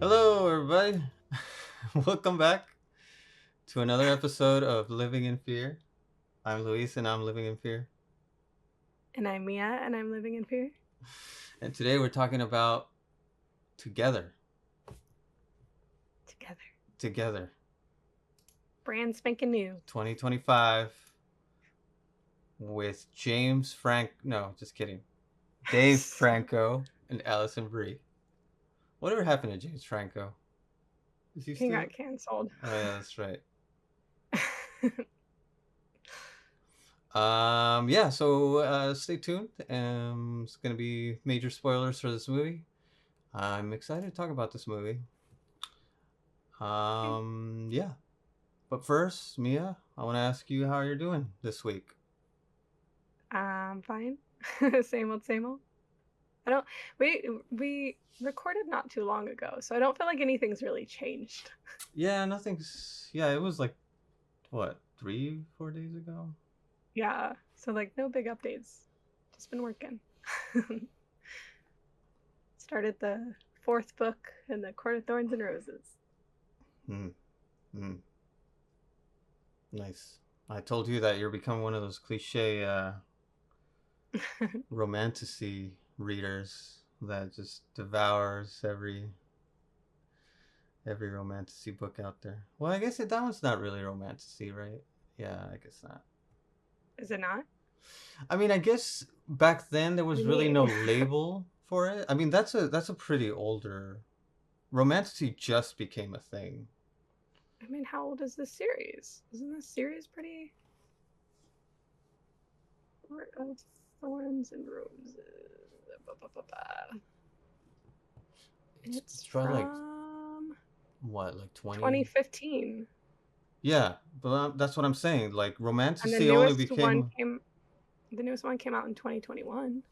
Hello, everybody. Welcome back to another episode of Living in Fear. I'm Luis, and I'm living in fear. And I'm Mia, and I'm living in fear. And today we're talking about Together. Together. Together. Brand spanking new. 2025 with James Frank. No, just kidding. Dave Franco and Allison Brie. Whatever happened to James Franco? Is he He still? got canceled. Oh, yeah, that's right. Yeah, so stay tuned. It's going to be major spoilers for this movie. I'm excited to talk about this movie. Yeah. But first, Mia, I want to ask you how you're doing this week. Fine. Same old, same old. I don't. We recorded not too long ago, so I don't feel like anything's really changed. Yeah, nothing's. Yeah, it was like, what, 3, 4 days ago? Yeah. So like no big updates. Just been working. Started the fourth book in the Court of Thorns and Roses. Hmm. Hmm. Nice. I told you that you're becoming one of those cliche romantasy readers that just devours every romantasy book out there. Well, I guess that one's not really romantasy, right? Yeah, I guess not. Is it not? I mean, I guess back then there What do was you really no mean? label for it. I mean, that's a pretty older romantasy just became a thing. I mean, how old is this series? Isn't this series pretty? Court of Thorns and Roses. It's It's probably like from what, like 20? 2015. Yeah, but that's what I'm saying. Like And romantasy only became. the newest one came out in 2021.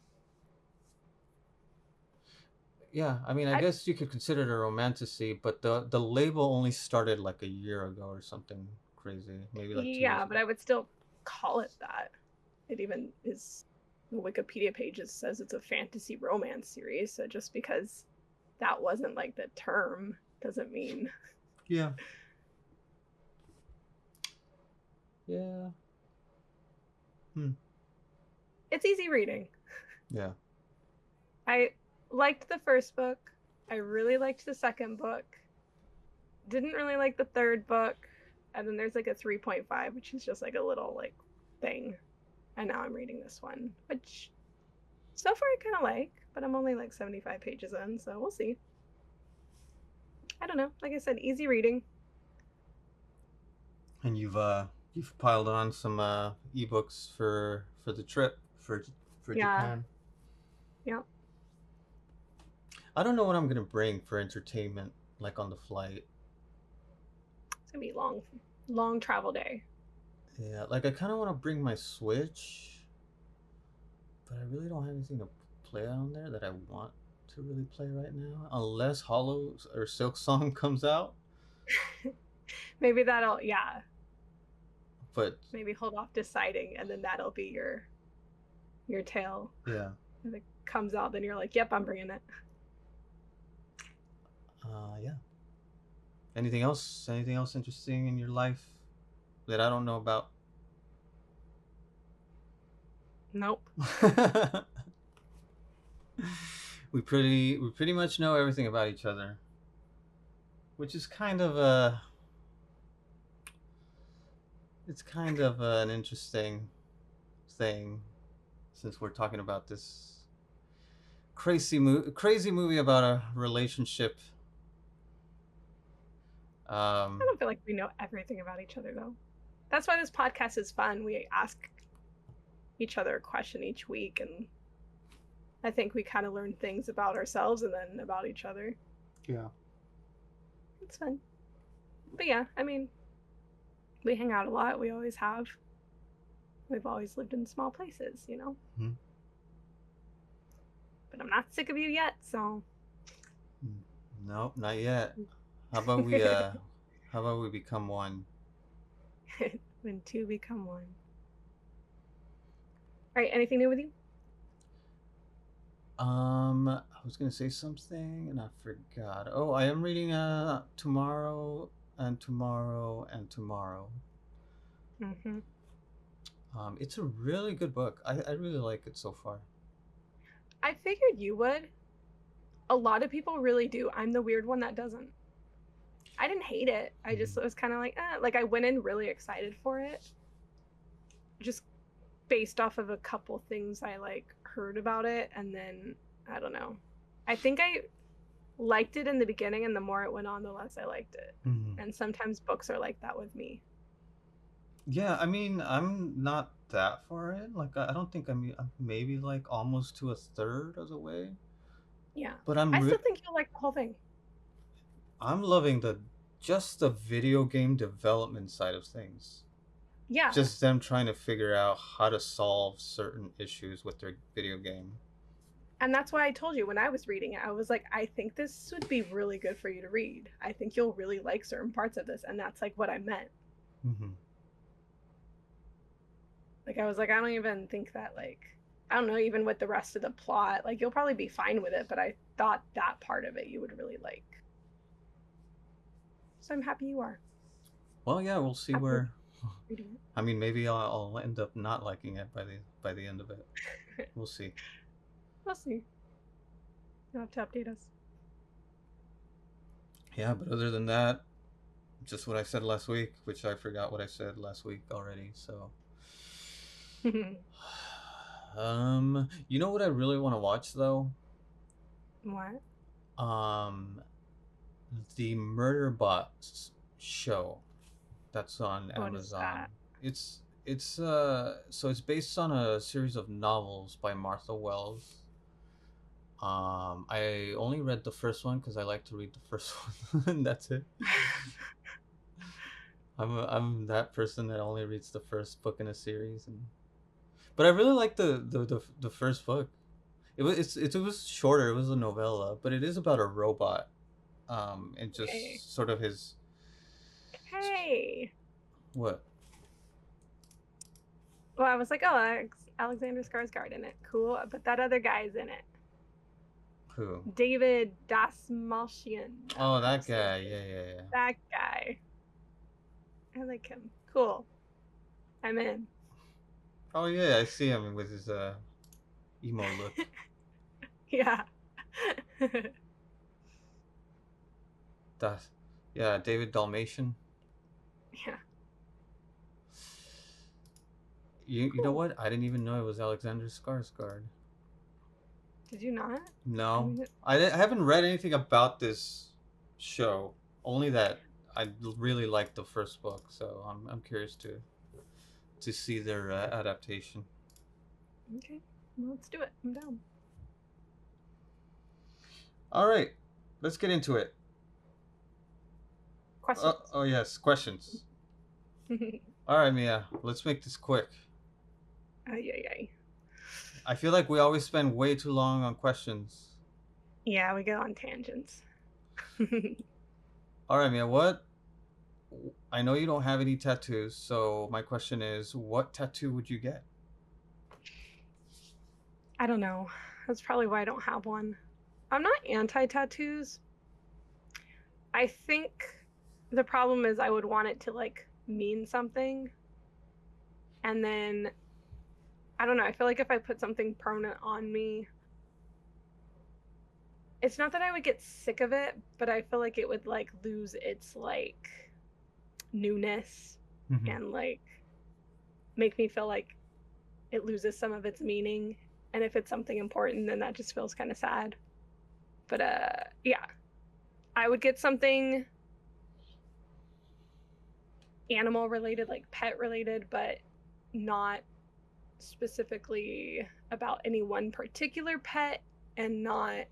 Yeah, I mean, I I, guess you could consider it a romantasy, but the label only started like a year ago or something crazy, maybe like 2 years yeah, ago. but I would still call it that. It even is the Wikipedia page says it's a fantasy romance series, so just because that wasn't like the term doesn't mean Yeah. Yeah. Hmm. it's easy reading. Yeah. I liked the first book. I really liked the second book. Didn't really like the third book. And then there's like a 3.5, which is just like a little like thing. And now I'm reading this one, which so far I kind of like, but I'm only like 75 pages in, so we'll see. I don't know. Like I said, easy reading. And you've piled on some ebooks for the trip for Yeah. Japan. Yeah. I don't know what I'm gonna bring for entertainment, like on the flight. It's gonna be long travel day. Yeah, like I kind of want to bring my Switch, but I really don't have anything to play on there that I want to really play right now, unless Hollow or Silk Song comes out. Maybe that'll, yeah, But maybe hold off deciding and then that'll be your tail. yeah, If it comes out, then you're like, yep, I'm bringing it. yeah. Anything else? Anything else interesting in your life that I don't know about? Nope. We pretty much know everything about each other, which is kind of a it's kind of an interesting thing since we're talking about this crazy movie about a relationship. I Um, don't feel like we know everything about each other though. That's why this podcast is fun. We ask each other a question each week, and I think we kind of learn things about ourselves and then about each other. yeah. It's fun. But yeah, I mean, we hang out a lot. We always have. We've always lived in small places, you know? Hmm. But I'm not sick of you yet, so. Nope, not yet. How about we how about we become one? When two become one. All right, anything new with you? I was gonna say something and I forgot. Oh, I am reading tomorrow and tomorrow and tomorrow. Hmm. It's a really good book. I really like it so far. I figured you would. A lot of people really do. I'm the weird one that doesn't. I didn't hate it. I just Mhm. was kind of like, like I went in really excited for it, just based off of a couple things I like heard about it, and then I don't know. I think I liked it in the beginning, and the more it went on, the less I liked it. Mhm. And sometimes books are like that with me. Yeah, I mean, I'm not that far in. Like, I don't think I'm maybe like almost to a third of the way. Yeah. But I still think you'll like the whole thing. I'm loving the video game development side of things. Yeah. Just them trying to figure out how to solve certain issues with their video game. And that's why I told you when I was reading it, I was like, I think this would be really good for you to read. I think you'll really like certain parts of this. And that's like what I meant. Hmm. Like, I was like, I don't even think that, like, I don't know, even with the rest of the plot, like, you'll probably be fine with it. But I thought that part of it you would really like. So I'm happy you are. Well, yeah, we'll see Happy where. reading I mean, maybe I'll end up not liking it by the end of it. it. We'll see. We'll see. You'll have to update us. Yeah, but other than that, just what I said last week, which I forgot what I said last week already. So, you know what I really want to watch though? What? Um, the Murderbot show that's on What is Amazon. that? It's based on a series of novels by Martha Wells. I only read the first one because I like to read the first one, and that's it. I'm that person that only reads the first book in a series, and but I really like the first book. It was shorter. It was a novella, but it is about a robot. And Okay. just sort of his Okay. what? Well, I was like, oh, Alexander Skarsgård in it. Cool. But that other guy's in it. Who? David Dasmalchian. I don't Oh, know how to that say his guy. name. Yeah, yeah, yeah. That guy. I like him. Cool. I'm in. Oh yeah, I see him with his emo look. Yeah. That, yeah, David Dalmatian. Yeah. You know Cool. what? I didn't even know it was Alexander Skarsgård. Did you not? I No, mean, I haven't read anything about this show. Only that I really liked the first book, so I'm curious to see their adaptation. okay. Well, let's do it. I'm down. All right, let's get into it. Questions. Oh yes, questions. All right, Mia, let's make this quick. Ay, ay, ay. I feel like we always spend way too long on questions. Yeah, we go on tangents. All right, Mia, what? I know you don't have any tattoos, so my question is, what tattoo would you get? I don't know. That's probably why I don't have one. I'm not anti tattoos. I think the problem is I would want it to like mean something. And then I don't know. I feel like if I put something permanent on me, it's not that I would get sick of it, but I feel like it would like lose its like newness Mm-hmm. and like make me feel like it loses some of its meaning. And if it's something important, then that just feels kind of sad. But yeah, I would get something animal related, like pet related, but not specifically about any one particular pet, and not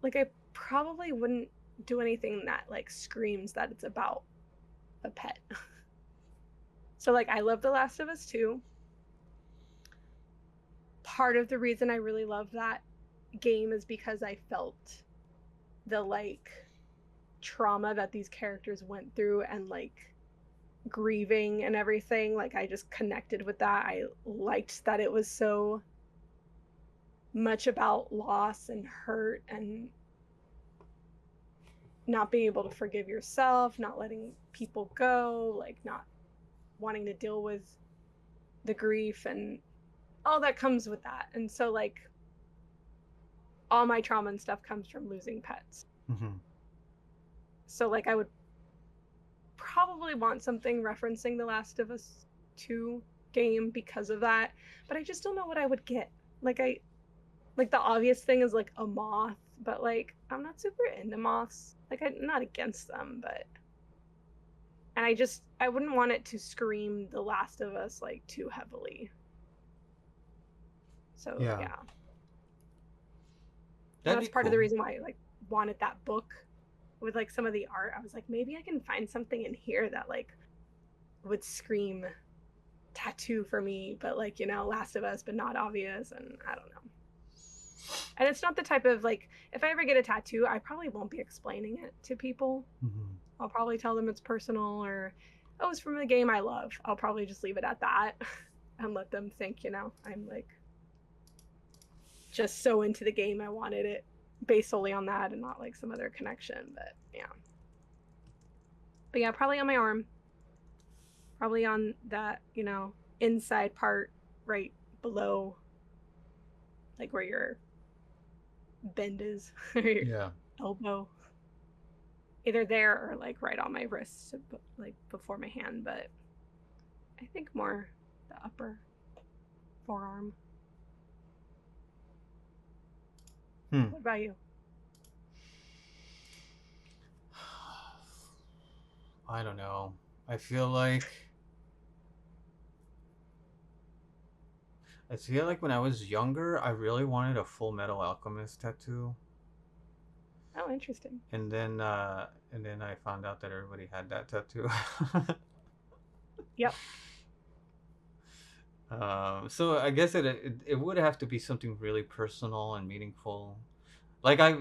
like I probably wouldn't do anything that like screams that it's about a pet. So like I love The Last of Us 2. Part of the reason I really love that game is because I felt the like trauma that these characters went through and like grieving and everything. Like I just connected with that. I liked that it was so much about loss and hurt and not being able to forgive yourself, not letting people go, like not wanting to deal with the grief and all that comes with that. And so like all my trauma and stuff comes from losing pets. Mm-hmm. So like I would probably want something referencing The Last of Us 2 game because of that, but I just don't know what I would get. Like the obvious thing is like a moth, but like I'm not super into moths. Like I'm not against them, but and I wouldn't want it to scream The Last of Us like too heavily. So Yeah, yeah. And that'd that's be part of the cool. reason why I like wanted that book with like some of the art. I was like, maybe I can find something in here that like would scream tattoo for me, but like, you know, Last of Us, but not obvious. And I don't know. And it's not the type of like, if I ever get a tattoo, I probably won't be explaining it to people. Mm-hmm. I'll probably tell them it's personal or, oh, it's from the game I love. I'll probably just leave it at that and let them think, you know, I'm like just so into the game I wanted it based solely on that and not like some other connection. But yeah. But yeah, probably on my arm. Probably on that, you know, inside part right below like where your bend is or your Yeah. elbow. Either there or like right on my wrist, like before my hand, but I think more the upper forearm. Hmm. What about you? I don't know. I feel like I feel like when I was younger, I really wanted a Full Metal Alchemist tattoo, Oh, interesting. and then I found out that everybody had that tattoo. Yep. So I guess it would have to be something really personal and meaningful. Like I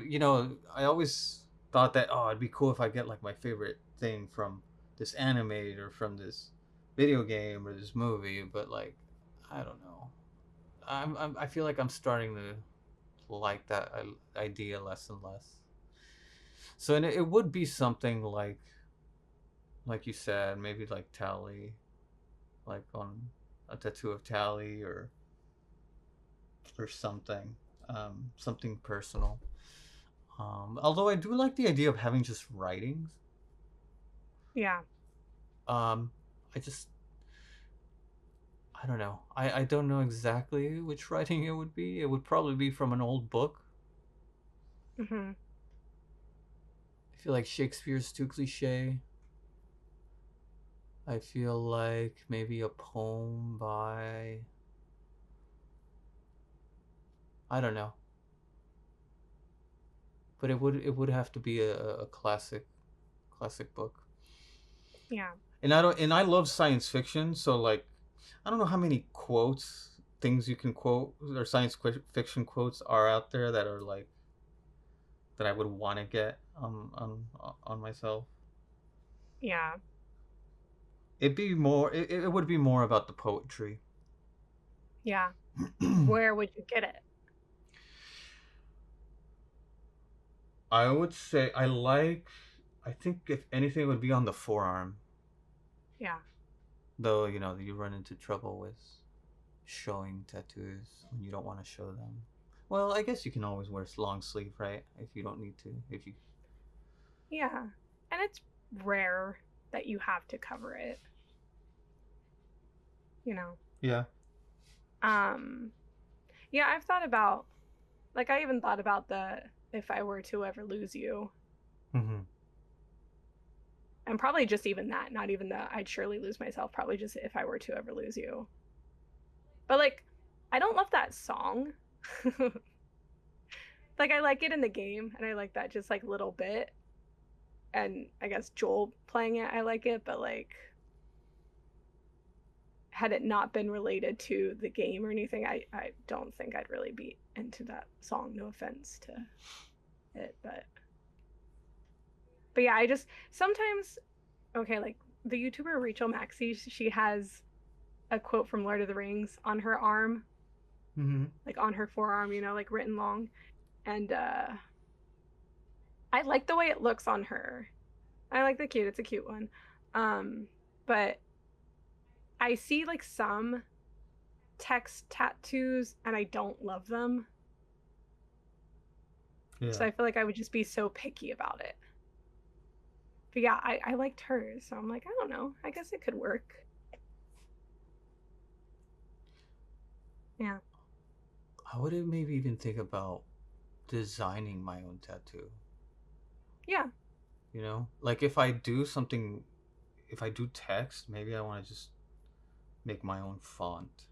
always thought that it'd be cool if I get like my favorite thing from this anime or from this video game or this movie, but like I don't know. I feel like I'm starting to like that idea less and less. So and it would be something like you said, maybe like Tally, like on a tattoo of Tally or something, something personal. Although I do like the idea of having just writings. Yeah. Um, I just I don't know. I don't know exactly which writing it would be. It would probably be from an old book. Mm-hmm. I feel like Shakespeare's too cliche. I feel like maybe a poem by I don't know, but it would have to be a classic book. Yeah. And I love science fiction, so like I don't know how many quotes things you can quote or fiction quotes are out there that are like that I would want to get on myself. Yeah. It would be more about the poetry. Yeah. Where would you get it? I would say I think if anything it would be on the forearm. Yeah. Though, you run into trouble with showing tattoos when you don't want to show them. Well, I guess you can always wear long sleeve, right? If you don't need to. If you Yeah. And it's rare that you have to cover it, you know. Yeah. Um yeah, I've thought about like I even thought about the if I were to ever lose you. Mhm. And probably just even that, not even that I'd surely lose myself, probably just if I were to ever lose you. But like I don't love that song. Like I like it in the game and I like that just like little bit. And I guess Joel playing it, I like it, but like had it not been related to the game or anything, I don't think I'd really be into that song. No offense to it, but yeah, I just sometimes okay, like the YouTuber Rachel Maxey, she has a quote from Lord of the Rings on her arm, Mm-hmm. like on her forearm, you know, like written long. And I like the way it looks on her. I like the cute. It's a cute one. Um, but I see like some text tattoos and I don't love them. So Yeah. I feel like I would just be so picky about it. But yeah, I liked hers. So I'm like, I don't know. I guess it could work. Yeah. I would maybe even think about designing my own tattoo. Yeah. You know, like if I do something, if I do text, maybe I want to just make my own font.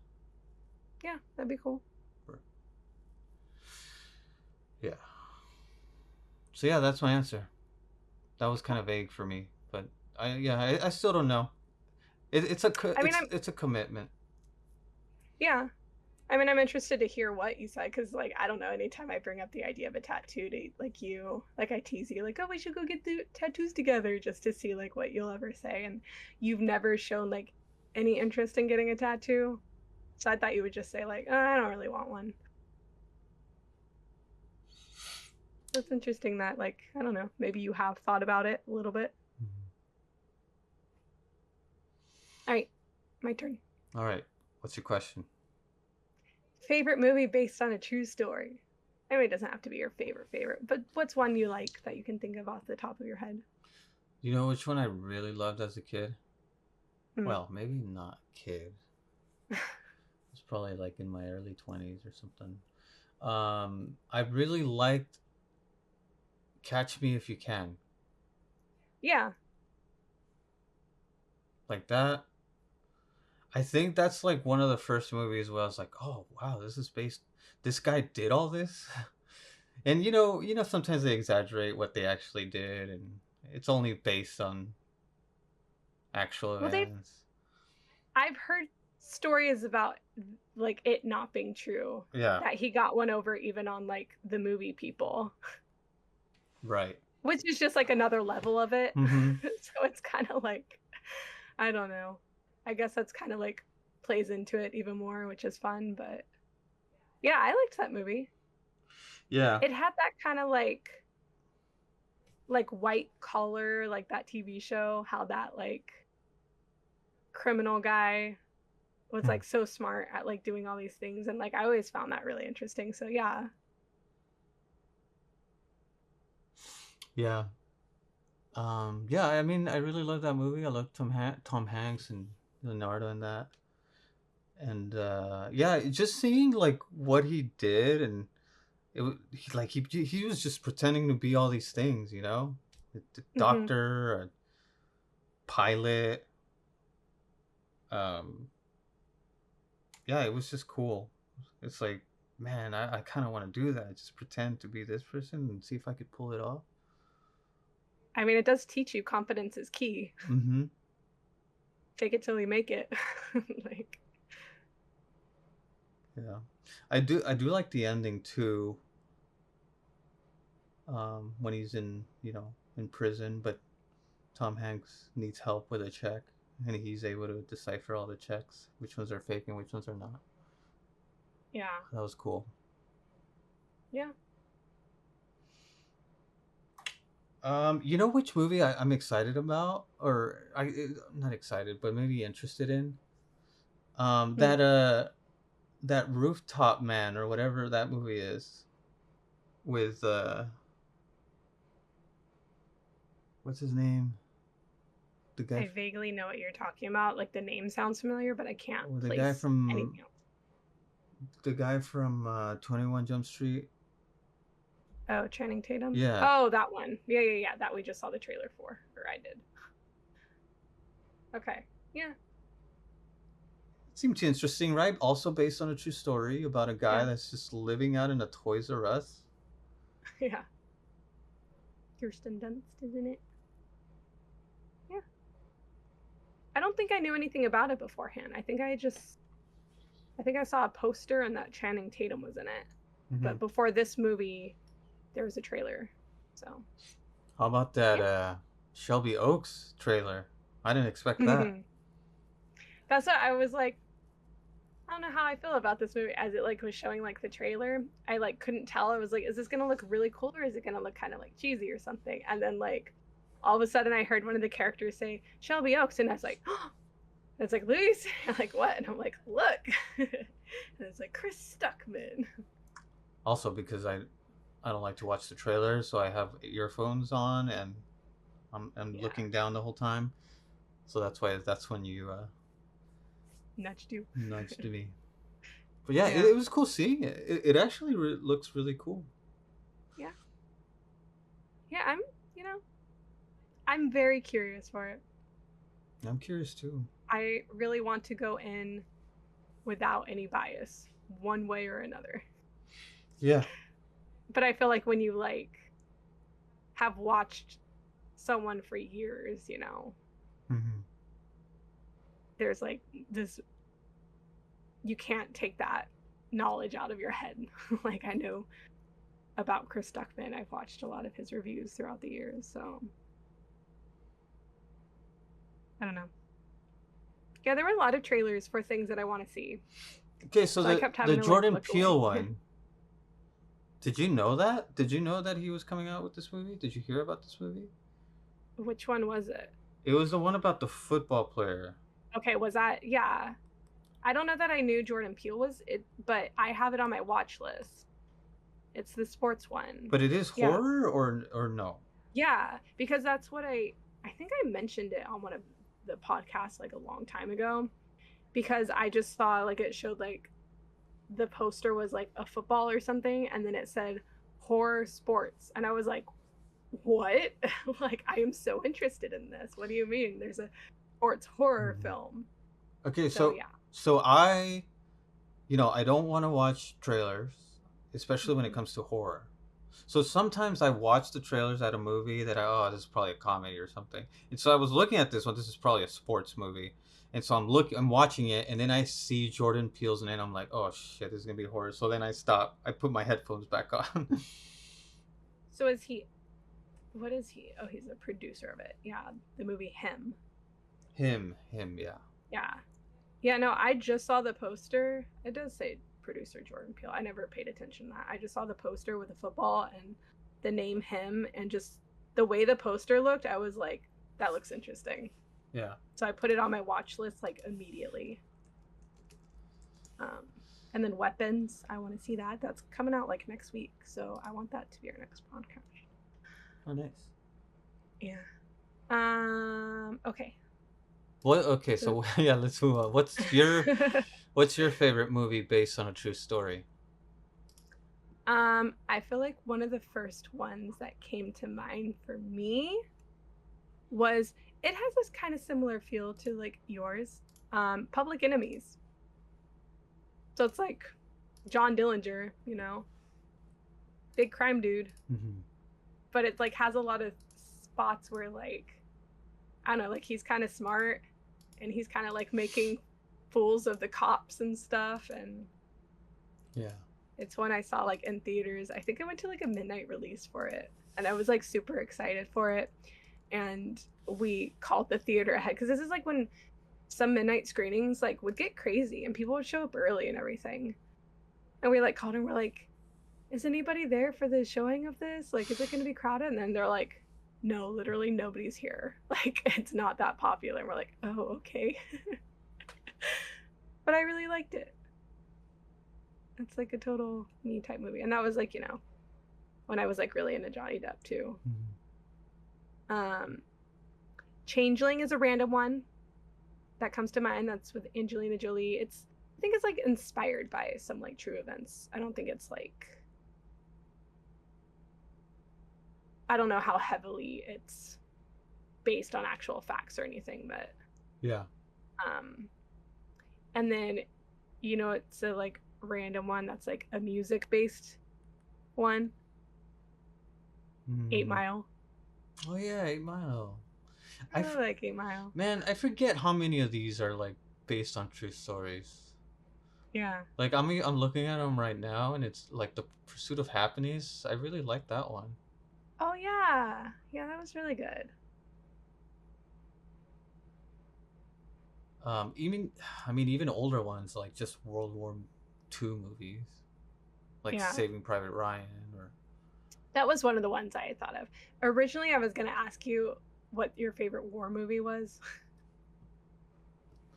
Yeah. That'd be cool. Or, yeah. So yeah, that's my answer. That was kind Cool. of vague for me, but I still don't know. I mean, I'm, It's a commitment. yeah. I mean, I'm interested to hear what you said because, like, I don't know. Anytime I bring up the idea of a tattoo to like you, like I tease you, like, oh, we should go get the tattoos together just to see like what you'll ever say. And you've never shown like any interest in getting a tattoo, so I thought you would just say like, oh, I don't really want one. That's interesting that like I don't know, maybe you have thought about it a little bit. All right, my turn. All right. What's your question? Favorite movie based on a true story. I mean, it doesn't have to be your favorite, but what's one you like that you can think of off the top of your head? You know which one I really loved as a kid? Hmm. Well, maybe not kid. It's probably like in my early 20s or something. I really liked Catch Me If You Can. Yeah. Like that. I think that's like one of the first movies where I was like, "Oh, wow, this is based this guy did all this?" And sometimes they exaggerate what they actually did and it's only based on actual Well, they've events. I've heard stories about like it not being true Yeah, that he got one over even on like the movie people, right. which is just like another level of it. Mhm. So it's kind of like I don't know. I guess that's kind of like plays into it even more, which is fun, but yeah, I liked that movie. Yeah. It had that kind of like white collar like that TV show, how that like criminal guy was Hmm. like so smart at like doing all these things and like I always found that really interesting. So yeah. Yeah. Yeah, I mean, I really love that movie. I love Tom Hanks and Leonardo in that. And yeah, just seeing like what he did and he was just pretending to be all these things, the Hmm. doctor, a pilot. Um, yeah, it was just cool. It's like, man, I kind of want to do that. Just pretend to be this person and see if I could pull it off. I mean, it does teach you confidence is key. Mm-hmm. Fake it till you make it. Like, Yeah, I do like the ending too. When he's in prison, but Tom Hanks needs help with a check, and he's able to decipher all the checks, which ones are fake and which ones are not. yeah. That was cool. Yeah. You know which movie I'm excited about, or not excited, but maybe interested in. Um, Hmm. that uh, that Rooftop Man or whatever that movie is with what's his name? The guy, I vaguely know what you're talking about. Like the name sounds familiar, but I can't oh, place anything else. the guy from 21 Jump Street. Oh, Channing Tatum. Yeah, Oh, that one. Yeah. That we just saw the trailer for, or I did. Okay. Yeah. it seemed too interesting, right? Also based on a true story about a guy Yeah. that's just living out in a Toys R Us. Yeah. Kirsten Dunst, isn't it? Yeah. I don't think I knew anything about it beforehand. I think I saw a poster and that Channing Tatum was in it. Mm-hmm. But before this movie, there was a trailer. So, How about that yeah. Shelby Oaks trailer? I didn't expect that. That's what I was like, I don't know how I feel about this movie as it like was showing like the trailer. I like couldn't tell. I was like, is this gonna look really cool or is it gonna look kind of like cheesy or something? And then like all of a sudden I heard one of the characters say Shelby Oaks, and I was like, oh, and it's like Luis. I'm like, what? And I'm like, look, and it's like Chris Stuckman. Also because I don't like to watch the trailer, so I have earphones on and I'm Yeah, looking down the whole time. So that's when you nudged you. nudged me. But yeah, Yeah, it was cool seeing it. It actually looks really cool. yeah, yeah. You know, I'm very curious for it. I'm curious too. I really want to go in without any bias, one way or another. Yeah. But I feel like when you like have watched someone for years, you know, Mm-hmm. there's like this, you can't take that knowledge out of your head. Like I know about Chris Stuckman. I've watched a lot of his reviews throughout the years, so I don't know. Yeah, there were a lot of trailers for things that I want to see. Okay, so So I kept the having to like Jordan look away. Peele one. Did you know that? Did you know that he was coming out with this movie? Did you hear about this movie? Which one was it? It was the one about the football player. Okay, was that, yeah. I don't know that I knew Jordan Peele was it, but I have it on my watch list. It's the sports one. But it is Yeah. horror or no? Yeah, because that's what I think I mentioned it on one of the podcasts like a long time ago, because I just saw like it showed like the poster was like a football or something, and then it said horror sports, and I was like, what? Like I am so interested in this. What do you mean? There's a sports horror film. Okay, So yeah. so I don't want to watch trailers, especially when it comes to horror. So sometimes I watch the trailers at a movie that this is probably a comedy or something. And so I was looking at this one. This is probably a sports movie. And so I'm watching it, and then I see Jordan Peele's name. I'm like, oh shit, this is gonna be horror. So then I stop. I put my headphones back on. So is he, what is he? Oh, he's a producer of it. Yeah, the movie Him. him, yeah. Yeah. Yeah, no, I just saw the poster. It does say producer Jordan Peele. I never paid attention to that. I just saw the poster with the football and the name Him, and just the way the poster looked, I was like, that looks interesting. Yeah. So I put it on my watch list like immediately. Um, and then Weapons, I want to see that. That's coming out like next week, so I want that to be our next podcast. Oh, nice. Yeah. Okay. What? Okay, so yeah, let's move on. What's your favorite movie based on a true story? I feel like one of the first ones that came to mind for me was, it has this kind of similar feel to like yours, Public Enemies. So it's like John Dillinger, you know, big crime dude, Mm-hmm. but it like has a lot of spots where like, I don't know, like he's kind of smart and he's kind of like making fools of the cops and stuff. And Yeah. it's one I saw like in theaters. I think I went to like a midnight release for it, and I was like super excited for it. And we called the theater ahead because this is like when some midnight screenings like would get crazy and people would show up early and everything. And we like called and we're like, is anybody there for the showing of this? Like, is it going to be crowded? And then they're like, no, literally nobody's here. Like, it's not that popular. And we're like, oh, okay. But I really liked it. It's like a total me type movie. And that was like, you know, when I was like really into Johnny Depp too. Mm-hmm. Changeling is a random one that comes to mind. That's with Angelina Jolie. I think it's like inspired by some like true events. I don't think it's like, I don't know how heavily it's based on actual facts or anything, but Yeah. and then, you know, it's a like random one that's like a music based one. 8 Mile. Oh yeah, 8 Mile. I really like 8 Mile. Man, I forget how many of these are like based on true stories. Yeah. Like I'm looking at them right now, and it's like The Pursuit of Happiness. I really like that one. Oh yeah. Yeah, that was really good. Even I mean even older ones like just World War II movies, like Yeah. Saving Private Ryan or That was one of the ones I thought of. Originally, I was going to ask you what your favorite war movie was.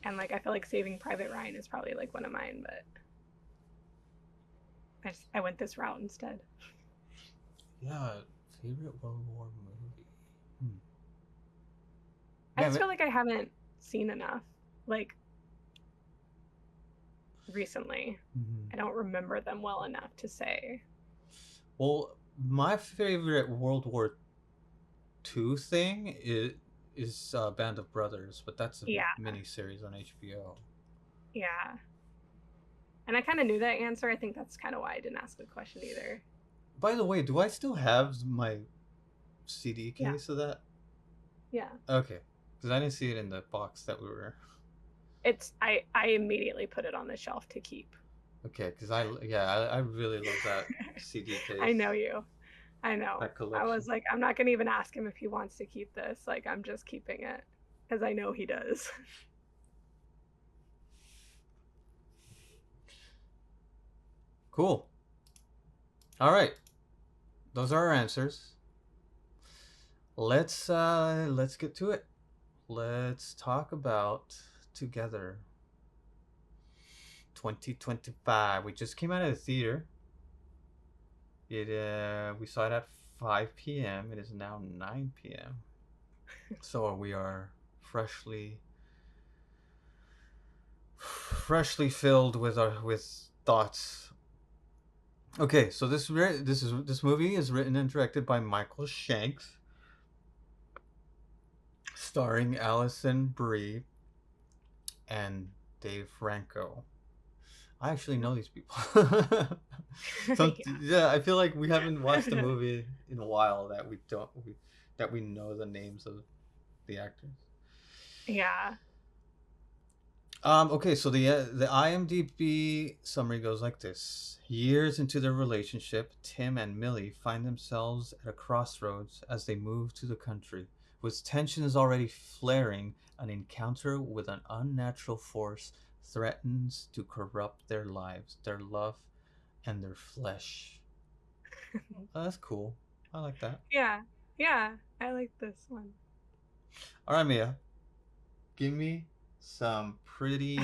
And like I feel like Saving Private Ryan is probably like one of mine, but I went this route instead. yeah, favorite World War movie. Hmm. I Yeah, just feel like I haven't seen enough like recently. mhm. I don't remember them well enough to say. Well, my favorite World War II thing is Band of Brothers, but that's a Yeah, mini series on HBO. yeah. And I kind of knew that answer. I think that's kind of why I didn't ask the question either. By the way, do I still have my CD Yeah, case of that? yeah. Okay, because I didn't see it in the box that we were. I immediately put it on the shelf to keep. Okay, because I really love that CD I case, know you. I know. that I collection. was like, I'm not gonna even ask him if he wants to keep this. Like, I'm just keeping it because I know he does. Cool. All right, those are our answers. Let's get to it. Let's talk about Together 2025. We just came out of the theater. It we saw it at 5 p.m. It is now 9 p.m. So we are freshly filled with our with thoughts. Okay, so this movie is written and directed by Michael Shanks, starring Alison Brie and Dave Franco. I actually know these people. Yeah, I feel like we haven't watched a Yeah. movie in a while that that we know the names of the actors. Yeah. Okay, so the IMDb summary goes like this: Years into their relationship, Tim and Millie find themselves at a crossroads as they move to the country. With tensions already flaring, an encounter with an unnatural force threatens to corrupt their lives, their love, and their flesh. Oh, that's cool. I like that. Yeah. Yeah. I like this one. All right, Mia, give me some pretty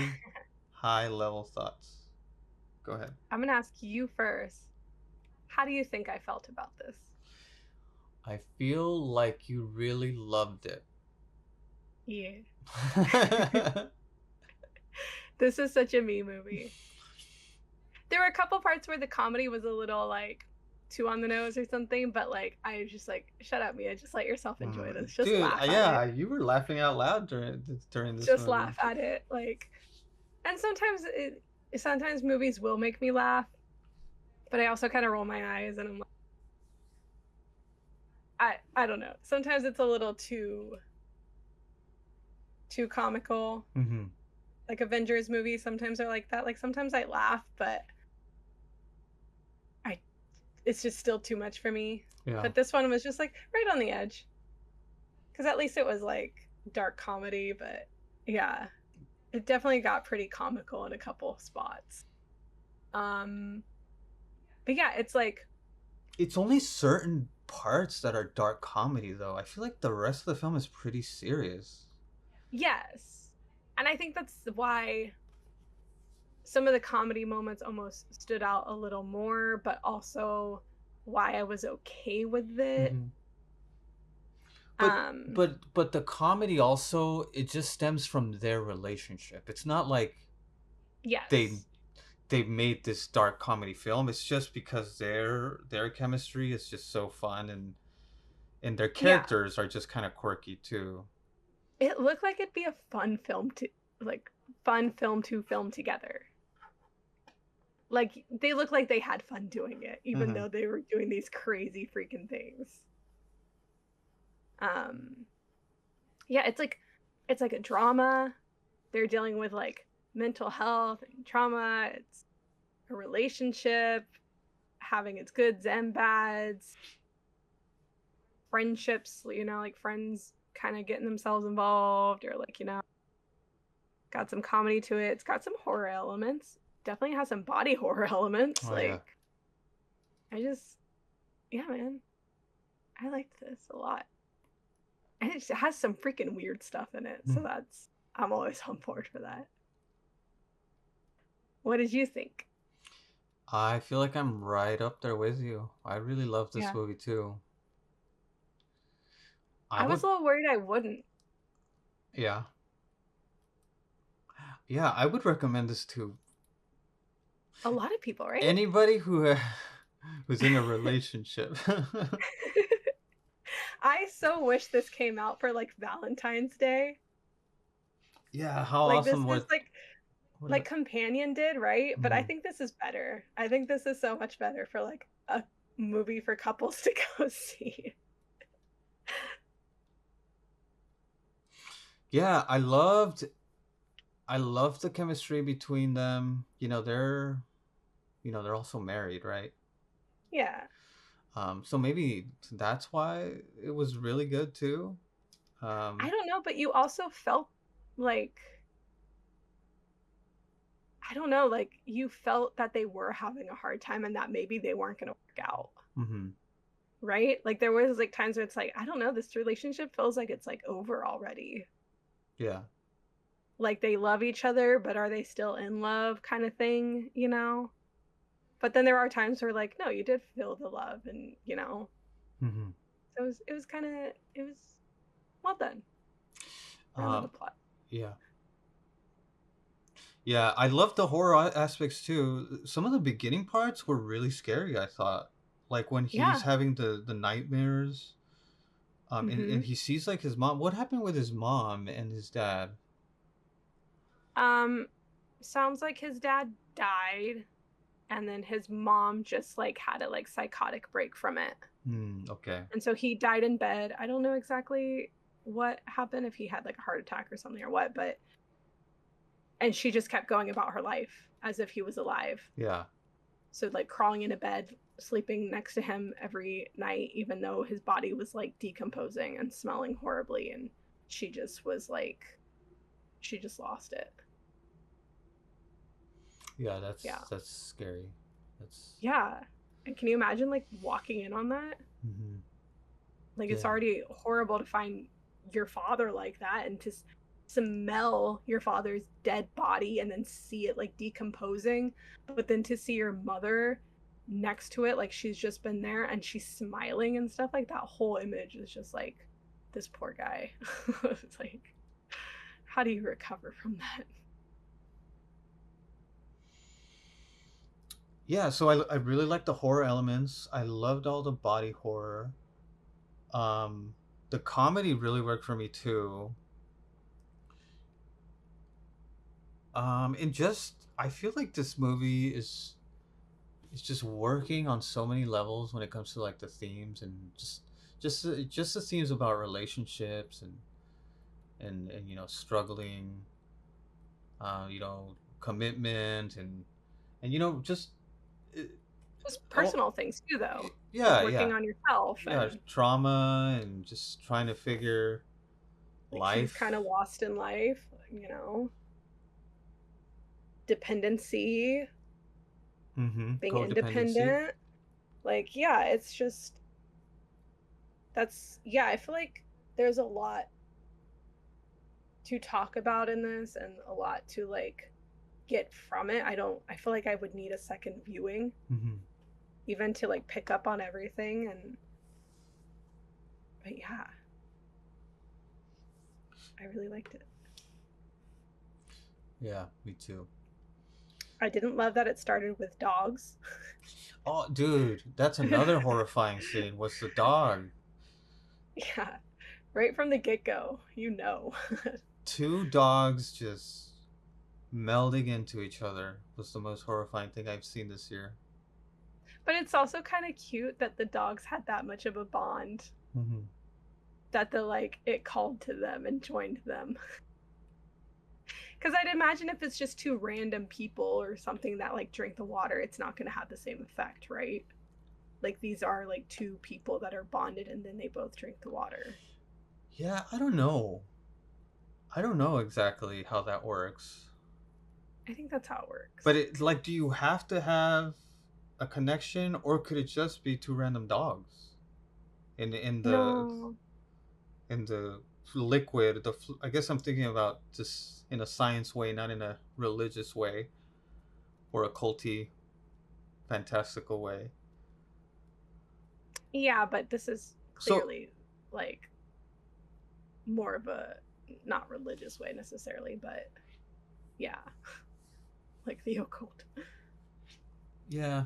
high level thoughts. Go ahead. I'm gonna ask you first. How do you think I felt about this? I feel like you really loved it. Yeah. This is such a me movie. There were a couple parts where the comedy was a little like too on the nose or something, but like I was just like, shut up, Mia, just let yourself enjoy this. Just Dude, laugh at it. yeah, you were laughing out loud during this Just movie. laugh at it. Like and sometimes movies will make me laugh, but I also kind of roll my eyes and I'm like I don't know. Sometimes it's a little too comical. Mm-hmm. Like Avengers movies sometimes are like that. Like sometimes I laugh, but I it's just still too much for me. Yeah. But this one was just like right on the edge. Cuz at least it was like dark comedy, but yeah, it definitely got pretty comical in a couple spots. Um but yeah, it's like It's only certain parts that are dark comedy, though. I feel like the rest of the film is pretty serious. yes. And I think that's why some of the comedy moments almost stood out a little more, but also why I was okay with it. Mm-hmm. But Um, but the comedy also it just stems from their relationship. It's not like they yes. they made this dark comedy film. It's just because their chemistry is just so fun and their Yeah. characters are just kind of quirky too. It looked like it'd be a fun film to like fun film to film together. Like they look like they had fun doing it, even Mm-hmm. though they were doing these crazy freaking things. Um, yeah, it's like a drama. They're dealing with like mental health and trauma. It's a relationship having its goods and bads, friendships, like friends kind of getting themselves involved or like, got some comedy to it. It's got some horror elements. Definitely has some body horror elements. Oh yeah. Like, I just, yeah, man, I liked this a lot. And it has some freaking weird stuff in it. So Hmm. I'm always on board for that. What did you think? I feel like I'm right up there with you. I really love this Yeah. movie too. I I was would, a little worried I wouldn't. yeah, yeah, I would recommend this to A lot of people, right? anybody who's in a relationship. I so wish this came out for like Valentine's Day. Yeah, how Like this awesome is would would like it? Companion did, right? But I Mhm. think this is better. I think this is so much better for like a movie for couples to go see. Yeah, I loved the chemistry between them. They're also married, right? Yeah. So maybe that's why it was really good too. I Um, don't know, but you also felt like I don't know, like you felt that they were having a hard time and that maybe they weren't going to work out, mhm. right? Like there was like times where it's like, I don't know, this relationship feels like it's like over already. Yeah. Like they love each other, but are they still in love kind of thing, you know? But then there are times where like, no, you did feel the love and, you know. Mhm. So it was kind of it was well done. Really Um, the plot. yeah. Yeah, I love the horror aspects too. Some of the beginning parts were really scary, I thought. Like when he's Yeah. having the nightmares, and Mhm. he sees like his mom. What happened with his mom and his dad? Um sounds like his dad died and then his mom just like had a like psychotic break from it. Hmm, okay. And so he died in bed. I don't know exactly what happened, if he had like a heart attack or something or what, but and she just kept going about her life as if he was alive. Yeah. So like crawling into bed, sleeping next to him every night, even though his body was like decomposing and smelling horribly, and she just was like she just lost it. Yeah, Yeah. that's scary. That's Yeah. And can you imagine like walking in on that? mhm. Like it's Yeah. already horrible to find your father like that and to smell your father's dead body and then see it like decomposing, but then to see your mother next to it like she's just been there and she's smiling and stuff, like that whole image is just like this poor guy. It's like how do you recover from that? Yeah, so I really like the horror elements. I loved all the body horror. Um, the comedy really worked for me too. And just I feel like this movie is just working on so many levels when it comes to like the themes and just the themes about relationships and struggling, you know, commitment and just it, Just all personal things too though, like yeah, working yeah, on yourself yeah, and trauma and just trying to figure like he's life. kind of lost in life, you know, dependency, Mm-hmm. being Codependency. independent. Like, yeah, it's just that's yeah, I feel like there's a lot to talk about in this and a lot to like get from it. I feel like I would need a second viewing Mm-hmm. even to like pick up on everything and but yeah, I really liked it. Yeah, me too. I didn't love that it started with dogs. Oh, dude, that's another horrifying scene. Was the dog? Yeah, right from the get-go, you know. Two dogs just melding into each other was the most horrifying thing I've seen this year. But it's also kind of cute that the dogs had that much of a bond Mm-hmm. that the like it called to them and joined them. Because I'd imagine if it's just two random people or something that like drink the water, it's not going to have the same effect, right? Like these are like two people that are bonded and then they both drink the water. Yeah, I don't know. I don't know exactly how that works. I think that's how it works. But it like, do you have to have a connection, or could it just be two random dogs in the No. in the liquid? I guess I'm thinking about just in a science way, not in a religious way or a culty, fantastical way. Yeah, but this is So clearly like more of a not religious way necessarily, but yeah, like the occult. yeah,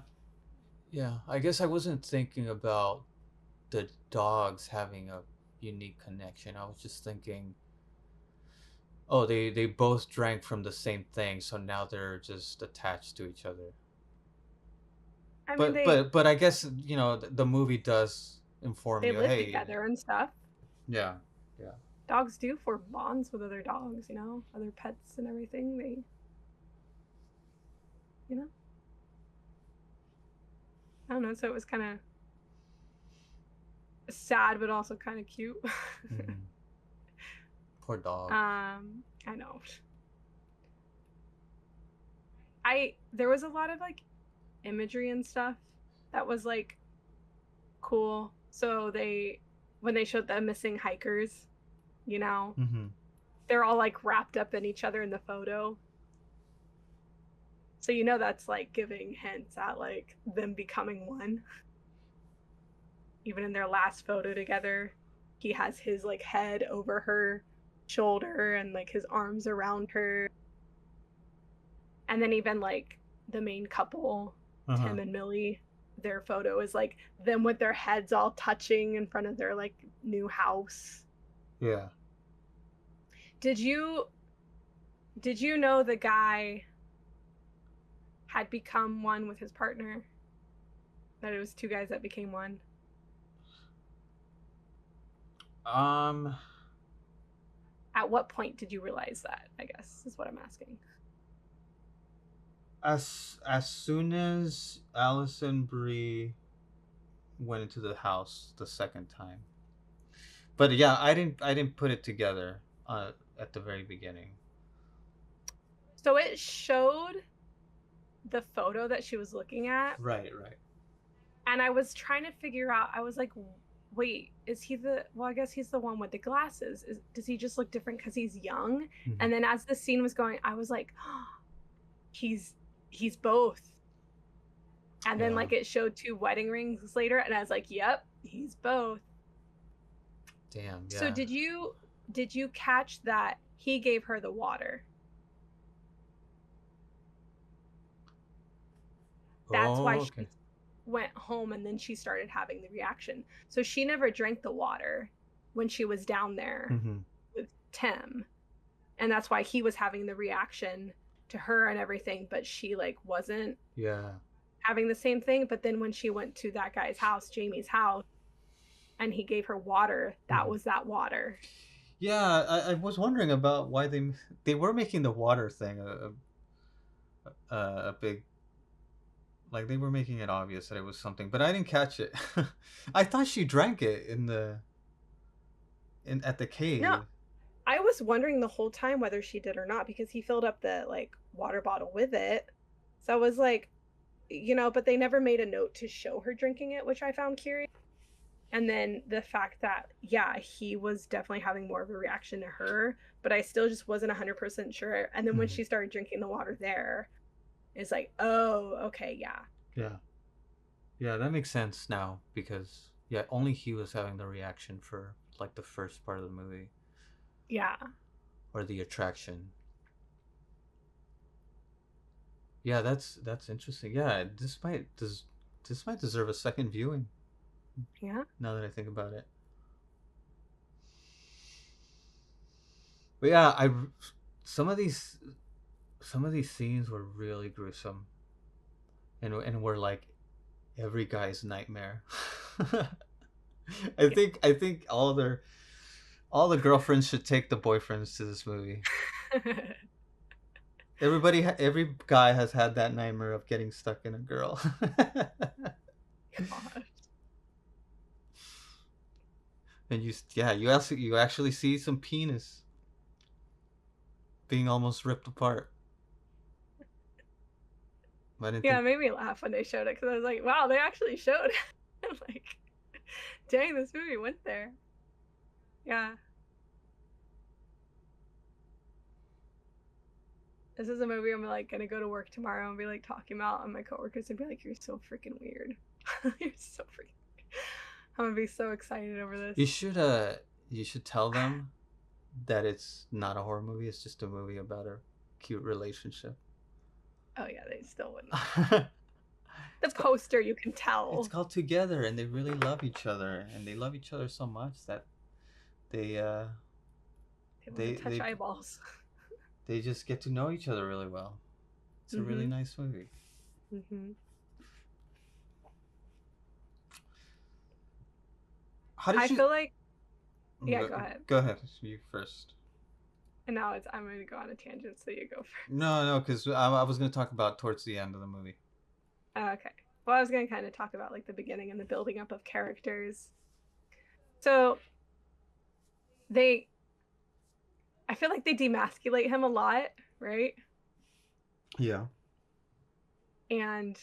yeah. I guess I wasn't thinking about the dogs having a unique connection. I was just thinking, oh, they both drank from the same thing, so now they're just attached to each other. I mean, But I guess the movie does inform they you. live Hey, together and stuff. yeah, yeah, Dogs do form bonds with other dogs, other pets and everything. You know, I don't know. So it was kind of sad, but also kind of cute. mm, poor dog. I know. There was a lot of like imagery and stuff that was like cool. So when they showed the missing hikers, you know, Mm-hmm. they're all like wrapped up in each other in the photo. So that's like giving hints at like them becoming one. Even in their last photo together, he has his like head over her shoulder and like his arms around her. And then even like the main couple, Uh huh. Tim and Millie, their photo is like them with their heads all touching in front of their like new house. Yeah. Did you know the guy had become one with his partner? That it was two guys that became one? Um. At what point did you realize that? I guess is what I'm asking. As soon as Allison Brie went into the house the second time, but yeah, I didn't put it together at the very beginning. So it showed the photo that she was looking at, Right. Right. and I was trying to figure out. I was like, wait, is he the? Well, I guess he's the one with the glasses. Does he just look different because he's young? Mm-hmm. And then as the scene was going, I was like, oh, he's both. And then Yeah. like it showed two wedding rings later, and I was like, yep, he's both. Damn. So Yeah. did you catch that he gave her the water? That's why Oh. Okay. she went home and then she started having the reaction. So she never drank the water when she was down there Mm-hmm. with Tim. And that's why he was having the reaction to her and everything, but she like wasn't Yeah. having the same thing. But then when she went to that guy's house, Jamie's house, and he gave her water, that Mm-hmm. was that water. Yeah. I was wondering about why they were making the water thing a big, like they were making it obvious that it was something, but I didn't catch it. I thought she drank it in at the No, cave. I was wondering the whole time whether she did or not because he filled up the like water bottle with it. So I was like, but they never made a note to show her drinking it, which I found curious. And then the fact that, yeah, he was definitely having more of a reaction to her, but I still just wasn't 100% sure. And then when Mm-hmm. she started drinking the water there, it's like, oh, okay, yeah. Yeah. Yeah, that makes sense now because yeah, only he was having the reaction for like the first part of the movie Yeah. or the attraction. Yeah, that's interesting. Yeah, this might deserve a second viewing Yeah. now that I think about it. But yeah, I some of these some of these scenes were really gruesome and were like every guy's nightmare. I think all the girlfriends should take the boyfriends to this movie. Yeah. Every guy has had that nightmare of getting stuck in a girl. God. And you actually see some penis. being almost ripped apart. I didn't Yeah, think. it made me laugh when they showed it because I was like, wow, they actually showed it. Like, dang, this movie went there. Yeah. This is a movie I'm like gonna go to work tomorrow and be like talking about, and my coworkers and be like, "You're so freaking weird. You're so freaking." I'm gonna be so excited over this. You should you should tell them that it's not a horror movie. It's just a movie about a cute relationship. Oh yeah, they still wouldn't. it's The called poster, you can it's tell. called Together, and they really love each other, and they love each other so much that they They want to they touch they eyeballs. they just get to know each other really well. It's a really Mhm. nice movie. Mhm. How did I you feel like yeah. Go ahead. go ahead? You first. And now it's I'm gonna go on a tangent, so you go first. No, because I was going to talk about towards the end of the movie. Okay. Well, I was gonna kind of talk about like the beginning and the building up of characters. So they, I feel like they demasculate him a lot, right? Yeah. And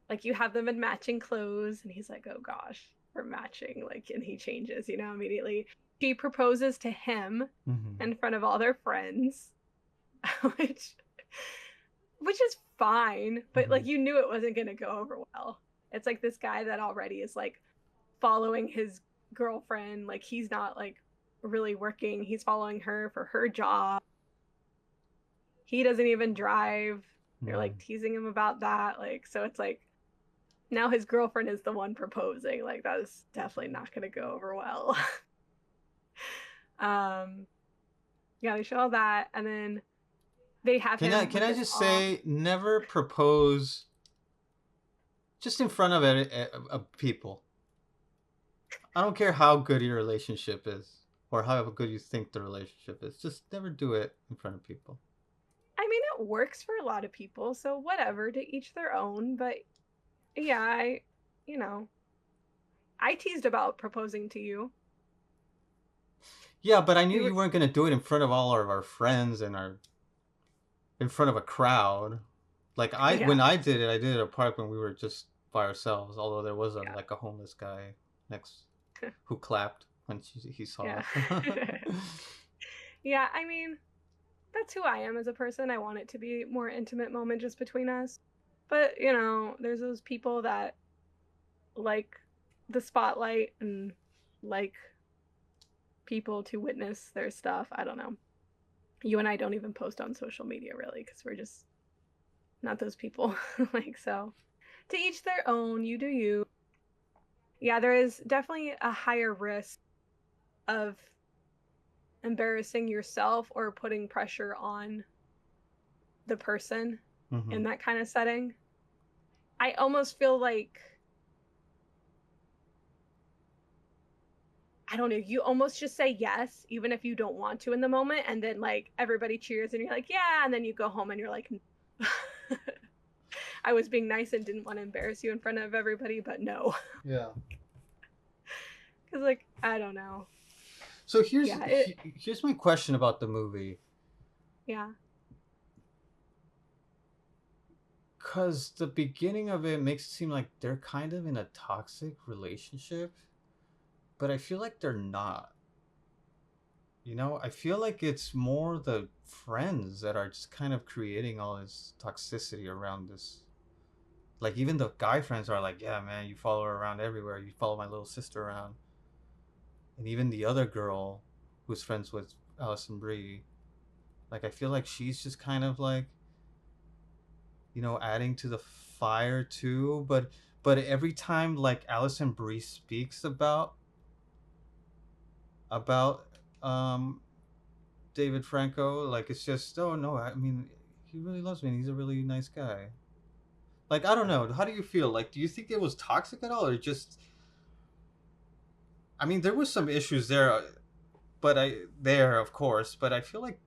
like you have them in matching clothes, and he's like, "Oh gosh, we're matching." Like, and he changes, immediately. She proposes to him Mm-hmm. in front of all their friends, which which is fine, but Mm-hmm. like you knew it wasn't gonna go over well. It's like this guy that already is like following his girlfriend, like he's not like really working. He's following her for her job. He doesn't even drive. They're Mm-hmm. like teasing him about that. Like, so it's like now his girlfriend is the one proposing. Like, that is definitely not going to go over well. um, yeah, they show all that, and then they have him Can with I this just all. say never propose just in front of people. I don't care how good your relationship is or how good you think the relationship is. Just never do it in front of people. I mean, it works for a lot of people, so whatever, to each their own. But yeah, you know, I teased about proposing to you. Yeah, but I knew We you were, weren't going to do it in front of all of our friends and our in front of a crowd. Like yeah, when I did it, I did it at a park when we were just by ourselves. Although there was yeah, like a homeless guy next who clapped when he saw yeah. us. Yeah, I mean, that's who I am as a person. I want it to be more intimate moment just between us. But, there's those people that like the spotlight and like people to witness their stuff. I don't know. You and I don't even post on social media really because we're just not those people. Like, so to each their own, you do you. Yeah, there is definitely a higher risk of embarrassing yourself or putting pressure on the person Mm-hmm. in that kind of setting. I almost feel like I don't know, you almost just say yes, even if you don't want to in the moment, and then like everybody cheers and you're like, yeah, and then you go home and you're like, I was being nice and didn't want to embarrass you in front of everybody, but no. Yeah. Because like, I don't know. So Yeah, here's my question about the movie. yeah. Cause the beginning of it makes it seem like they're kind of in a toxic relationship, but I feel like they're not. I feel like it's more the friends that are just kind of creating all this toxicity around this. Like even the guy friends are like, "Yeah, man, you follow her around everywhere. You follow my little sister around." And even the other girl who's friends with Allison Brie, like I feel like she's just kind of like, adding to the fire too, but every time like Allison Brie speaks about um David Franco, like it's just, oh no, I mean, he really loves me and he's a really nice guy. Like I don't know, how do you feel? Like do you think it was toxic at all or just, I mean, there was some issues there, but of course, but I feel like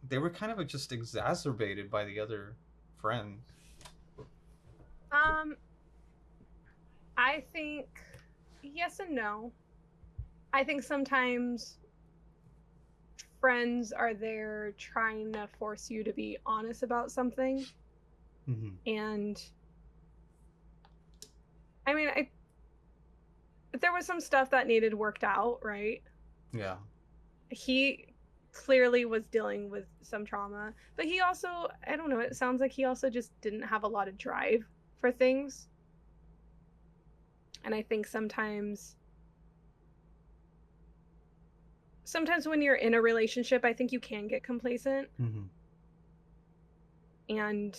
they were kind of just exacerbated by the other friends. Um, I think yes and no. I think sometimes friends are there trying to force you to be honest about something. Mm-hmm. And I mean, there was some stuff that needed worked out, right? Yeah. He clearly was dealing with some trauma, but he also, I don't know, it sounds like he also just didn't have a lot of drive for things. And I think sometimes when you're in a relationship, I think you can get complacent. Mm-hmm. And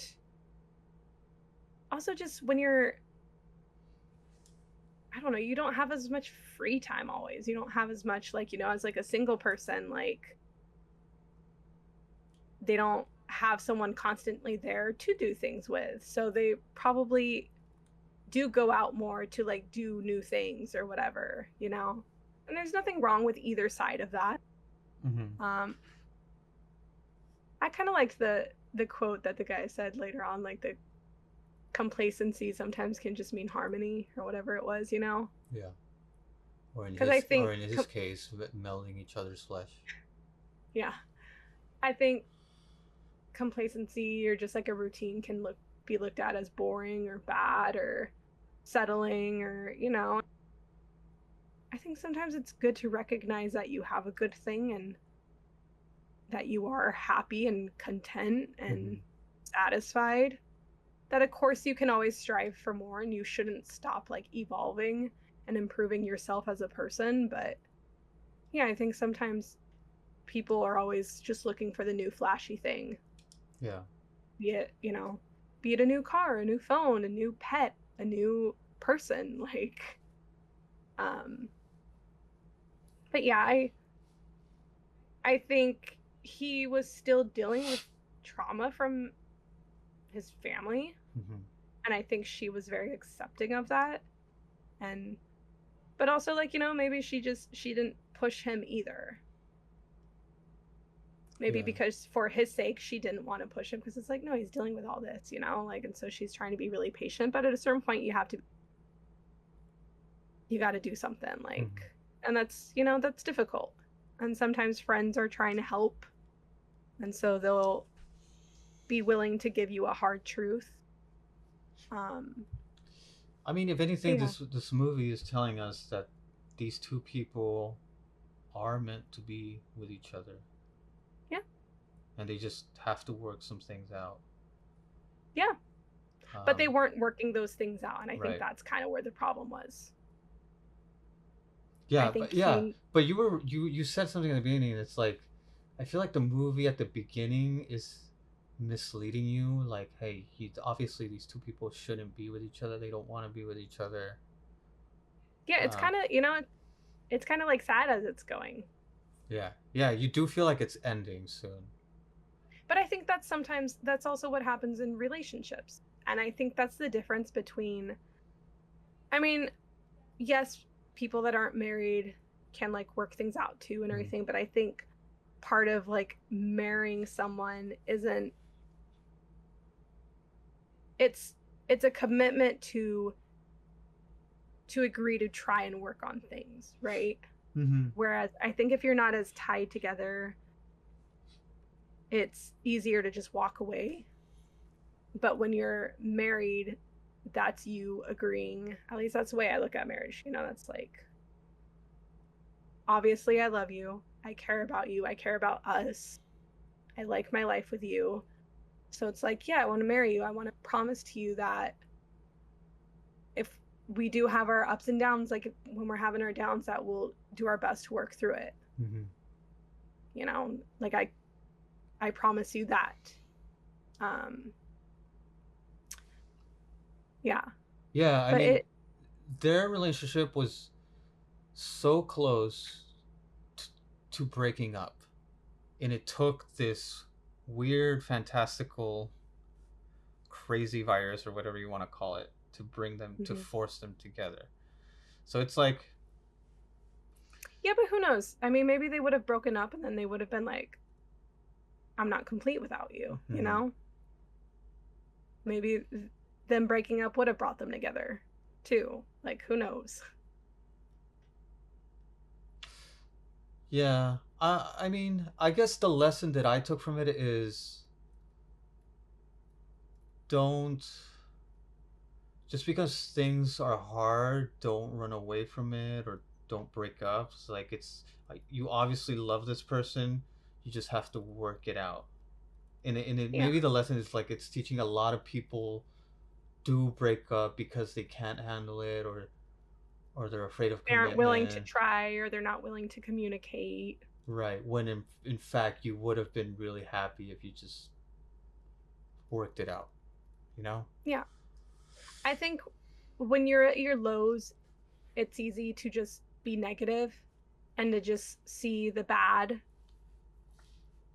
also just when you're, I don't know, you don't have as much free time always. You don't have as much, like, as like a single person, like they don't have someone constantly there to do things with. So they probably do go out more to like do new things or whatever. And there's nothing wrong with either side of that. Mm-hmm. I kind of liked the quote that the guy said later on, like the complacency sometimes can just mean harmony or whatever it was. Yeah. Because I think Or in his case, melding each other's flesh. yeah, I think complacency or just like a routine can be looked at as boring or bad or settling, or I think sometimes it's good to recognize that you have a good thing and that you are happy and content and Mm-hmm. satisfied. That of course you can always strive for more and you shouldn't stop like evolving and improving yourself as a person. But yeah, I think sometimes people are always just looking for the new flashy thing. Yeah. Be it, be it a new car, a new phone, a new pet, a new person. Like, um, but yeah, I think he was still dealing with trauma from his family, Mm-hmm. and I think she was very accepting of that. And but also, like, maybe she didn't push him either. Maybe Yeah. because for his sake she didn't want to push him, because it's like, no, he's dealing with all this, like, and so she's trying to be really patient, but at a certain point you got to do something, like, Mm-hmm. and that's difficult. And sometimes friends are trying to help, and so they'll be willing to give you a hard truth. um I mean, if but anything, yeah, this movie is telling us that these two people are meant to be with each other, yeah, and they just have to work some things out. yeah, but they Um, weren't working those things out, and I think right. that's kind of where the problem was. I Yeah, think yeah, he but you said something in the beginning. It's like I feel like the movie at the beginning is misleading you. Like, hey, he obviously these two people shouldn't be with each other. They don't want to be with each other. yeah, it's Uh, kind of, it's kind of like sad as it's going. yeah, yeah. You do feel like it's ending soon. But I think that's also what happens in relationships. And I think that's the difference between, I mean, yes, people that aren't married can like work things out too and Mm-hmm. everything, but I think part of like marrying someone isn't, it's it's a commitment to agree to try and work on things, right? Mm-hmm. Whereas I think if you're not as tied together, it's easier to just walk away. But when you're married, that's you agreeing. At least that's the way I look at marriage. That's like, obviously I love you, I care about you, I care about us, I like my life with you. So it's like, yeah, I want to marry you. I want to promise to you that if we do have our ups and downs, like when we're having our downs, that we'll do our best to work through it. Mm-hmm. Like I promise you that. um yeah, Yeah, I but mean, their relationship was so close t- to breaking up, and it took this weird, fantastical, crazy virus or whatever you want to call it to bring them to mhm. force them together. So it's like, Yeah, but who knows? I mean, maybe they would have broken up and then they would have been like, I'm not complete without you, mm-hmm. Maybe them breaking up would have brought them together too. Like, who knows? Yeah. I mean, I guess the lesson that I took from it is don't just because things are hard, don't run away from it or don't break up. It's like it's like you obviously love this person, you just have to work it out. And Yeah. maybe the lesson is like it's teaching a lot of people do break up because they can't handle it or they're afraid of They aren't willing to commitment. try, or they're not willing to communicate. Right. When in fact you would have been really happy if you just worked it out, you know? Yeah. I think when you're at your lows, it's easy to just be negative and to just see the bad.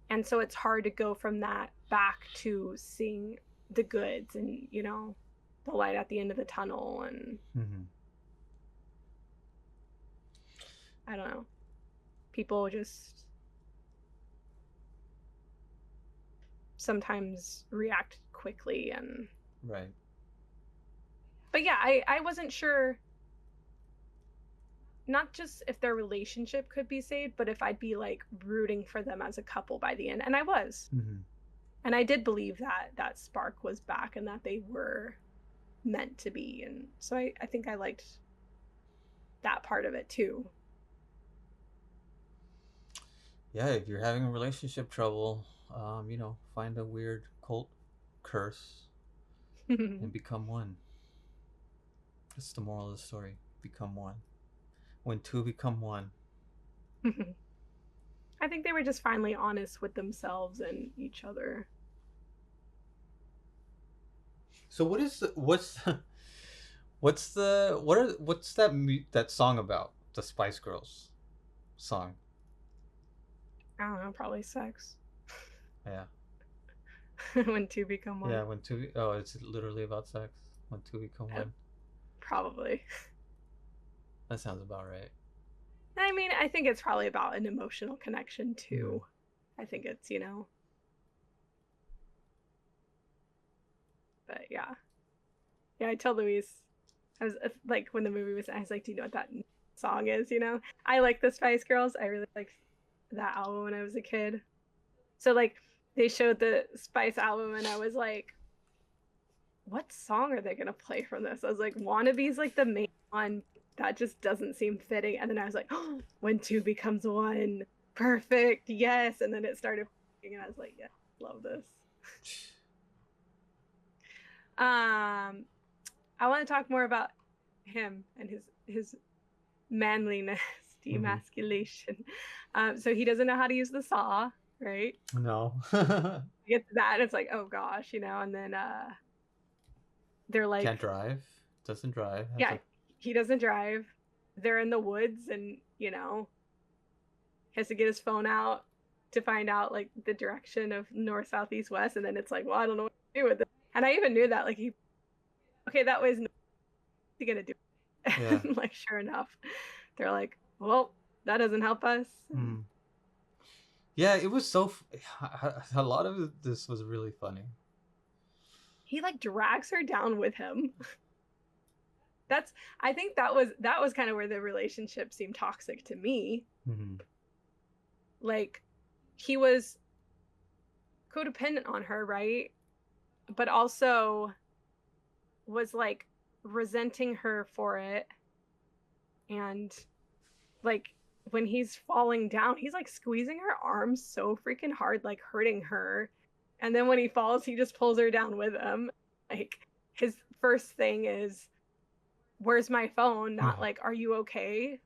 And so it's hard to go from that back to seeing the goods and, the light at the end of the tunnel. And Mm-hmm. I don't know, people just sometimes react quickly. And, Right. but yeah, I wasn't sure, not just if their relationship could be saved, but if I'd be like rooting for them as a couple by the end. And I was. Mm-hmm. And I did believe that that spark was back and that they were meant to be. And so I think I liked that part of it too. Yeah, if you're having relationship trouble, find a weird cult curse and become one. That's the moral of the story. Become one. When two become one. I think they were just finally honest with themselves and each other. So what's that song about? The Spice Girls song. I don't know, probably sex. Yeah. When two become Yeah, one. when two oh, it's literally about sex. When two become Uh, one. Probably. That sounds about right. I mean, I think it's probably about an emotional connection Mm. too. I think it's, but yeah. Yeah, I told Louise, I was like, when the movie was, I was like, do you know what that song is? I like the Spice Girls. I really liked that album when I was a kid. So, like, they showed the Spice album, and I was like, what song are they going to play from this? I was like, Wannabe's like the main one. That just doesn't seem fitting. And then I was like, oh, when two becomes one. Perfect. Yes. And then it started playing, and I was like, yeah, love this. I want to talk more about him and his manliness, Mm-hmm. demasculation. So he doesn't know how to use the saw, right? No. You get to that, and it's like, oh gosh, and then they're Can't like, drive. Doesn't drive. Has yeah, a he doesn't drive. They're in the woods, and he has to get his phone out to find out like the direction of north, south, east, west, and then it's like, well, I don't know what to do with it. And I even knew that, like, okay, that was no, he gonna do yeah. it. Like, sure enough, they're like, well, that doesn't help us. And Mm. Yeah, it was so. A lot of this was really funny. he like drags her down with him. That's I think that was kind of where the relationship seemed toxic to me. Mm-hmm. Like, he was codependent on her, right? But also was like resenting her for it. And like, when he's falling down, he's like squeezing her arms so freaking hard, like hurting her. And then when he falls, he just pulls her down with him. Like, his first thing is, where's my phone? Not like, are you okay?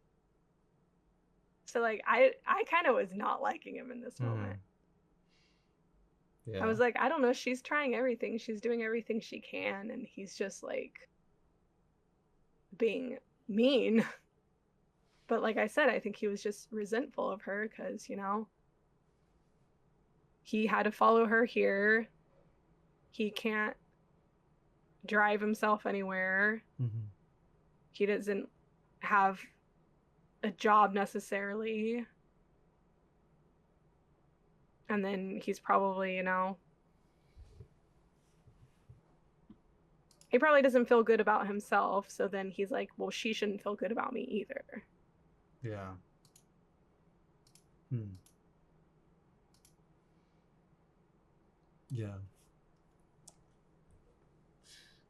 So like, I kind of was not liking him in this Mm. moment. I Yeah. was like, I don't know, she's trying everything, she's doing everything she can, and he's just like being mean. But like I said, I think he was just resentful of her because, he had to follow her here. He can't drive himself anywhere. Mm-hmm. He doesn't have a job necessarily. And then he's probably, he probably doesn't feel good about himself. So then he's like, well, she shouldn't feel good about me either. Yeah. Hmm. Yeah.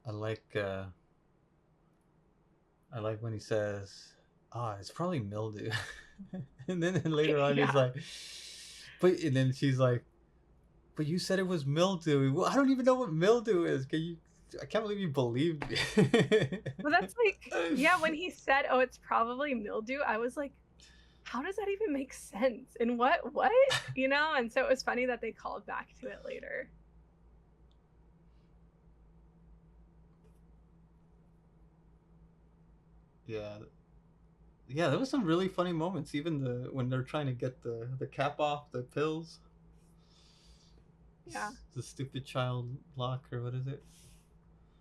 I like uh I like when he says, "Ah, it's probably mildew," and then later on he's Yeah. like, "But," and then she's like, "But you said it was mildew. Well, I don't even know what mildew is. Can you? I can't believe you believed me." Well, that's like, yeah, when he said, "Oh, it's probably mildew," I was like, how does that even make sense? And what? You know? And so it was funny that they called back to it later. Yeah, yeah. There was some really funny moments. Even when they're trying to get the cap off the pills, Yeah. the stupid child lock or what is it?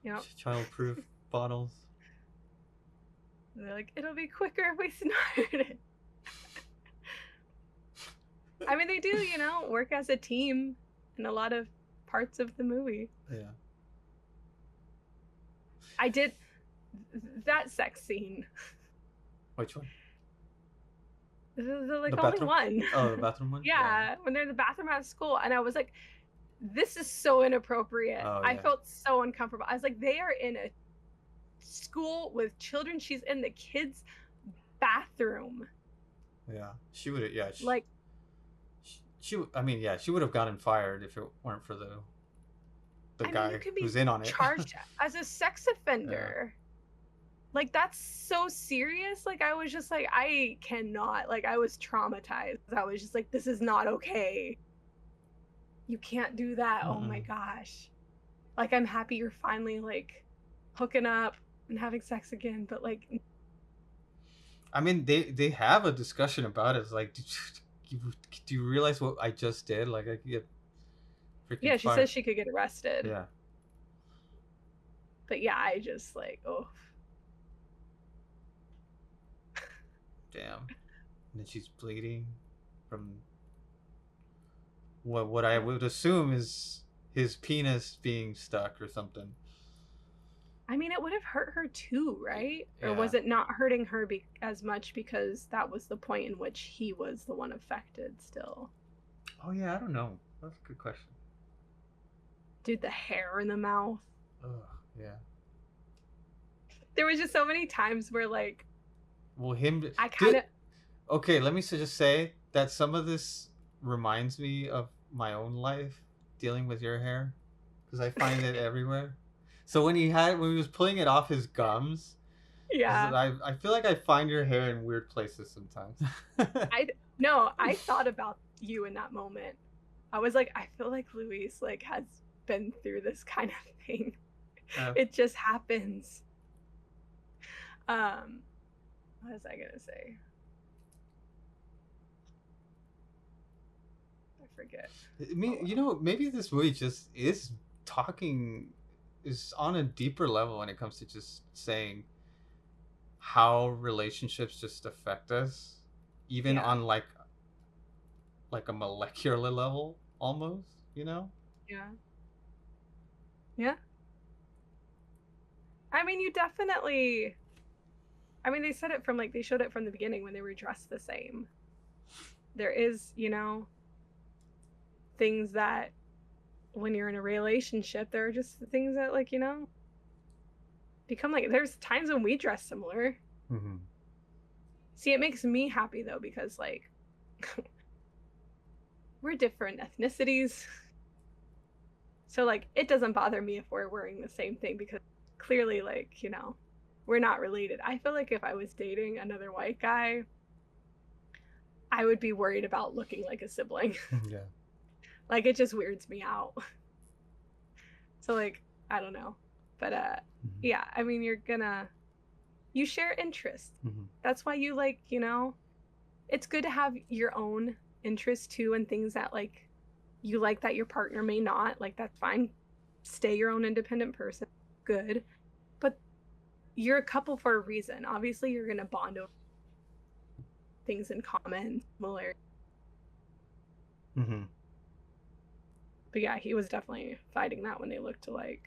Yep. Child-proof bottles. And they're like, it'll be quicker if we snort it. I mean, they do, you know, work as a team in a lot of parts of the movie. Yeah. I did that sex scene. Which one? The The like only bathroom? one. Oh, the bathroom one. Yeah. Yeah, when they're in the bathroom at school, and I was like, this is so inappropriate. Oh I yeah. felt so uncomfortable. I was like, they are in a school with children. She's in the kids' bathroom. Yeah. She would. Yeah. Like, I mean, yeah. She would have gotten fired if it weren't for the I mean, you guy can be who's in on it. charged as a sex Yeah. offender. Like, that's so serious. Like, I was just like, I cannot. Like, I was traumatized. I was just like, this is not okay. You can't do that. Oh my Mm-mm. gosh. Like, I'm happy you're finally like hooking up and having sex again, but like, I mean, they have a discussion about it. It's like, do you realize what I just did? Like, I could get freaking yeah, she fired. says she could get arrested. Yeah. But yeah, I just like, oh, Damn. And then she's bleeding from what I would assume is his penis being stuck or something. I mean, it would have hurt her too, right? Or Yeah. was it not hurting her as much because that was the point in which he was the one affected still? Oh yeah, I don't know. That's a good question. Dude, the hair in the mouth. Ugh, yeah. There was just so many times where like Well, him. I kind Did of okay. Let me just say that some of this reminds me of my own life dealing with your hair because I find it everywhere. So when he was pulling it off his gums, yeah. I feel like I find your hair in weird places sometimes. I no, I thought about you in that moment. I was like, I feel like Luis like has been through this kind of thing. uh, It just happens. Um, what was I gonna say? I forget. I mean, Oh you well. know, maybe this movie just is on a deeper level when it comes to just saying how relationships just affect us, even Yeah. on like a molecular level almost, you know? Yeah. Yeah. I mean, you definitely. I mean, they said it from like they showed it from the beginning when they were dressed the same. There is, you know, things that when you're in a relationship, there are just things that like, you know, become like there's times when we dress similar. Mm-hmm. See, it makes me happy though because like we're different ethnicities. So like it doesn't bother me if we're wearing the same thing because clearly like, you know, we're not related. I feel like if I was dating another white guy, I would be worried about looking like a sibling. Yeah. Like it just weirds me out. So like, I don't know. But Mm-hmm. yeah, I mean you share interests. Mm-hmm. That's why you like, you know, it's good to have your own interests too and things that like you like that your partner may not. Like that's fine. Stay your own independent person. Good. But you're a couple for a reason. Obviously, you're going to bond over things in common, similar. Mm-hmm. But yeah, he was definitely fighting that when they looked alike.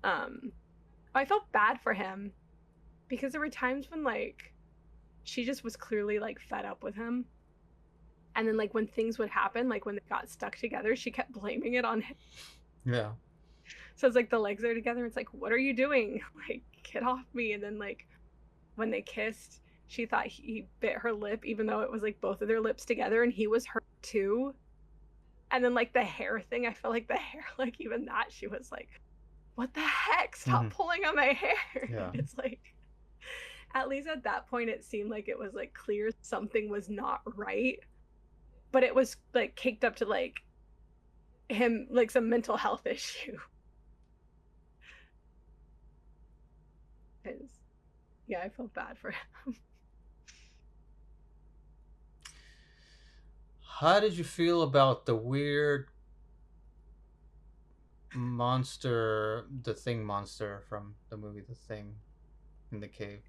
I felt bad for him because there were times when like she just was clearly like fed up with him. And then like when things would happen, like when they got stuck together, she kept blaming it on him. Yeah. So it's like the legs are together. It's like, what are you doing? Like, get off me. And then like when they kissed, she thought he bit her lip, even though it was like both of their lips together, and he was hurt too. And then like the hair thing, I felt like the hair, like even that, she was like, what the heck? Stop pulling on my hair. Yeah. It's like, at least at that point, it seemed like it was like clear something was not right. But it was like caked up to like him, like some mental health issue. Because, yeah, I felt bad for him. How did you feel about the weird monster, the Thing monster from the movie The Thing in the cave?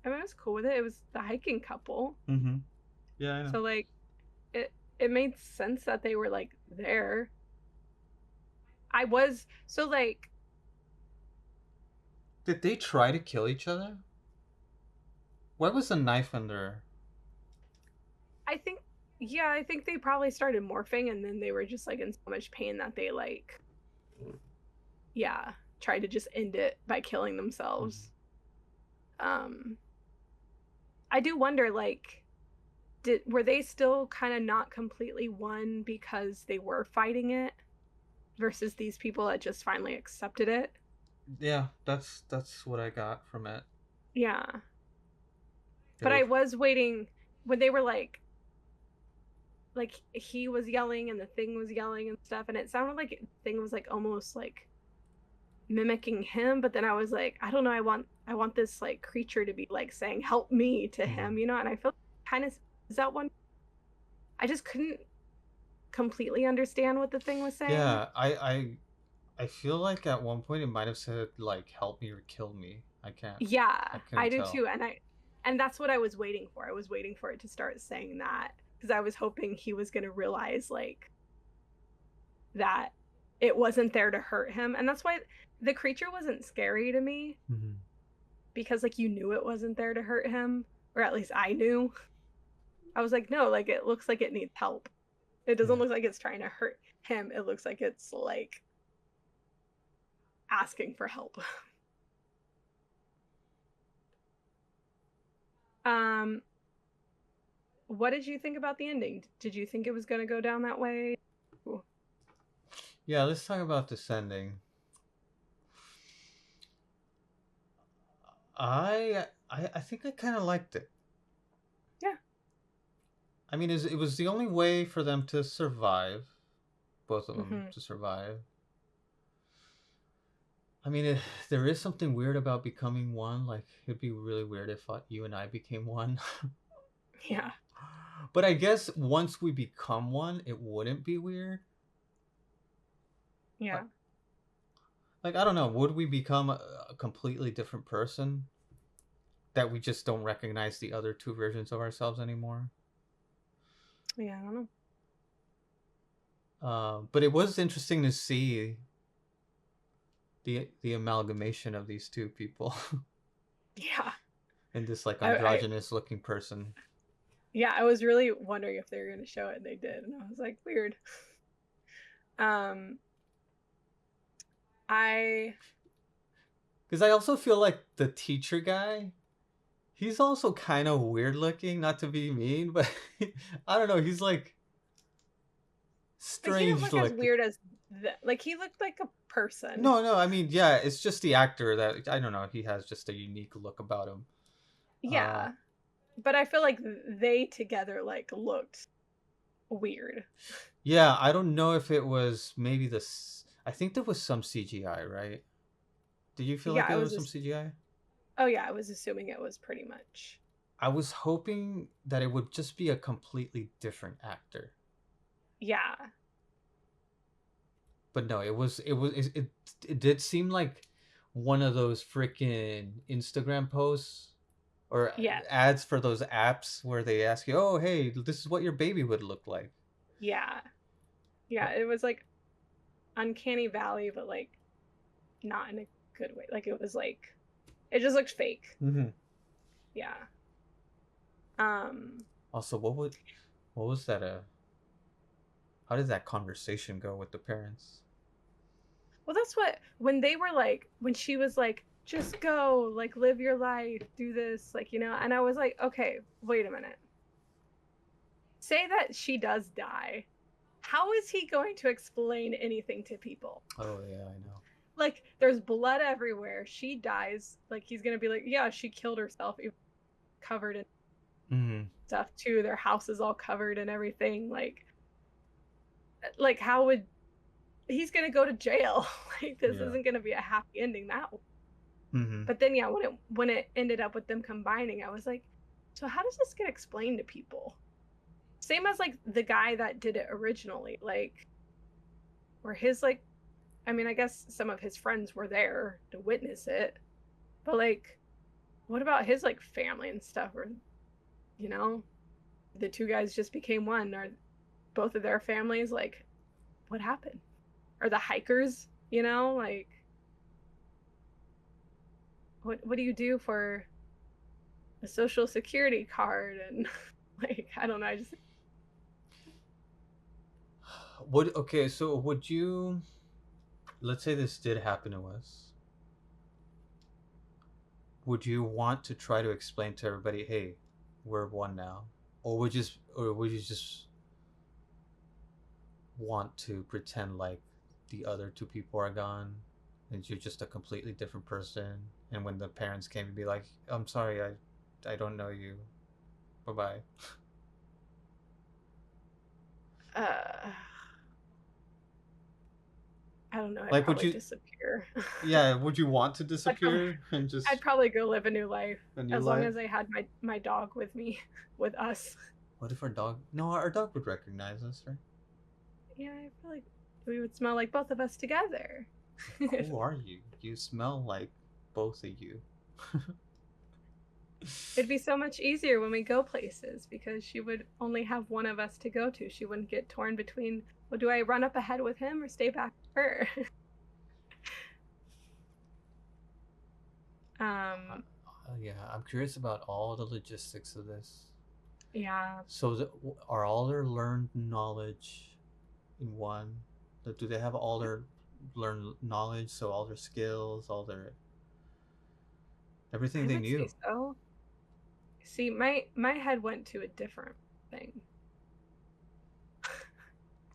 I mean, I was cool with it. It was the hiking couple. Mm-hmm. Yeah, I know. So like it made sense that they were like there. I was so like Did they try to kill each other? Why was the knife under? I think yeah, I think they probably started morphing and then they were just like in so much pain that they like yeah, tried to just end it by killing themselves. Um I do wonder like were they still kind of not completely one because they were fighting it versus these people that just finally accepted it? Yeah, that's what I got from it. Yeah. They But were. I was waiting when they were like he was yelling and the thing was yelling and stuff, and it sounded like the thing was like almost like mimicking him, but then I was like, I don't know, I want this like creature to be like saying help me to him, you know. And I felt kind of is that one I just couldn't completely understand what the thing was saying. Yeah, I feel like at one point it might have said like "help me" or "kill me." I can't. Yeah, I I couldn't do tell. too. And that's what I was waiting for. I was waiting for it to start saying that because I was hoping he was going to realize like that it wasn't there to hurt him. And that's why the creature wasn't scary to me Mm-hmm. because like you knew it wasn't there to hurt him, or at least I knew. I was like, no, like it looks like it needs help. It doesn't Yeah. look like it's trying to hurt him. It looks like it's like asking for help. um what did you think about the ending? Did you think it was going to go down that way? Ooh. Yeah, let's talk about Descending. I think I kind of liked it. Yeah. I mean, it was the only way for them to survive, both of them Mm-hmm. to survive. I mean, there is something weird about becoming one. Like, it'd be really weird if you and I became one. Yeah. But I guess once we become one, it wouldn't be weird. Yeah. Like I don't know, would we become a completely different person that we just don't recognize the other two versions of ourselves anymore? Yeah, I don't know. But it was interesting to see the amalgamation of these two people Yeah. in this like I androgynous looking person. yeah, I was really wondering if they were going to show it and they did. And I was like, weird. Um I Because I also feel like the teacher guy, he's also kind of weird looking. Not to be mean, but I don't know. He's like but he didn't strange look as looking. weird as like he looked like a person. No, I mean, yeah, it's just the actor that I don't know. He has just a unique look about him. Uh, Yeah. But I feel like they together like looked weird. yeah, I don't know if it was maybe this. I think there was some CGI, right? Did you feel Yeah, like I there was was some just CGI? oh yeah, I was assuming it was pretty much. I was hoping that it would just be a completely different actor, Yeah. but no, it did seem like one of those freaking Instagram posts or Yeah. ads for those apps where they ask you, "Oh, hey, this is what your baby would look like." Yeah. Yeah, it was like uncanny valley but like not in a good way. Like it was like it just looked fake. Mm-hmm. Yeah. Um Also, what was that? How did that conversation go with the parents? Well, that's what when they were like when she was like just go, like live your life, do this, like, and I was like, okay, wait a minute. Say that she does die. How is he going to explain anything to people? Oh yeah, I know. Like there's blood everywhere. She dies. Like he's going to be like, yeah, she killed herself, covered in Mm-hmm. stuff too. Their house is all covered and everything. Like how would he's going to go to jail? Like this Yeah. isn't going to be a happy ending that way. Mm-hmm. But then yeah, when it ended up with them combining, I was like, so how does this get explained to people? Same as like the guy that did it originally, like where his like I mean, I guess some of his friends were there to witness it, but like what about his like family and stuff or you know, the two guys just became one or both of their families like what happened? Or the hikers, like what do you do for a social security card and like I don't know, I just Would okay, so would you, let's say this did happen to us, would you want to try to explain to everybody, hey, we're one now, or would you just want to pretend like the other two people are gone and you're just a completely different person, and when the parents came, you'd be like, I'm sorry, I don't know you, bye bye. uh I don't know, I'd Like, would probably you, disappear. yeah, would you want to I'd probably disappear and I'd just probably go live a new life a new as long life? as I had my dog with me, with us. What if our dog, no, our dog would recognize us, right? Yeah, I feel like we would smell like both of us together. Who are you? You smell like both of you. It'd be so much easier when we go places because she would only have one of us to go to. She wouldn't get torn between, well, do I run up ahead with him or stay back with her? um, Yeah, I'm curious about all the logistics of this. yeah, So, are all their learned knowledge in one? Do they have all their learned knowledge? So all their skills, all their everything I they would say knew. so. See, my head went to a different thing.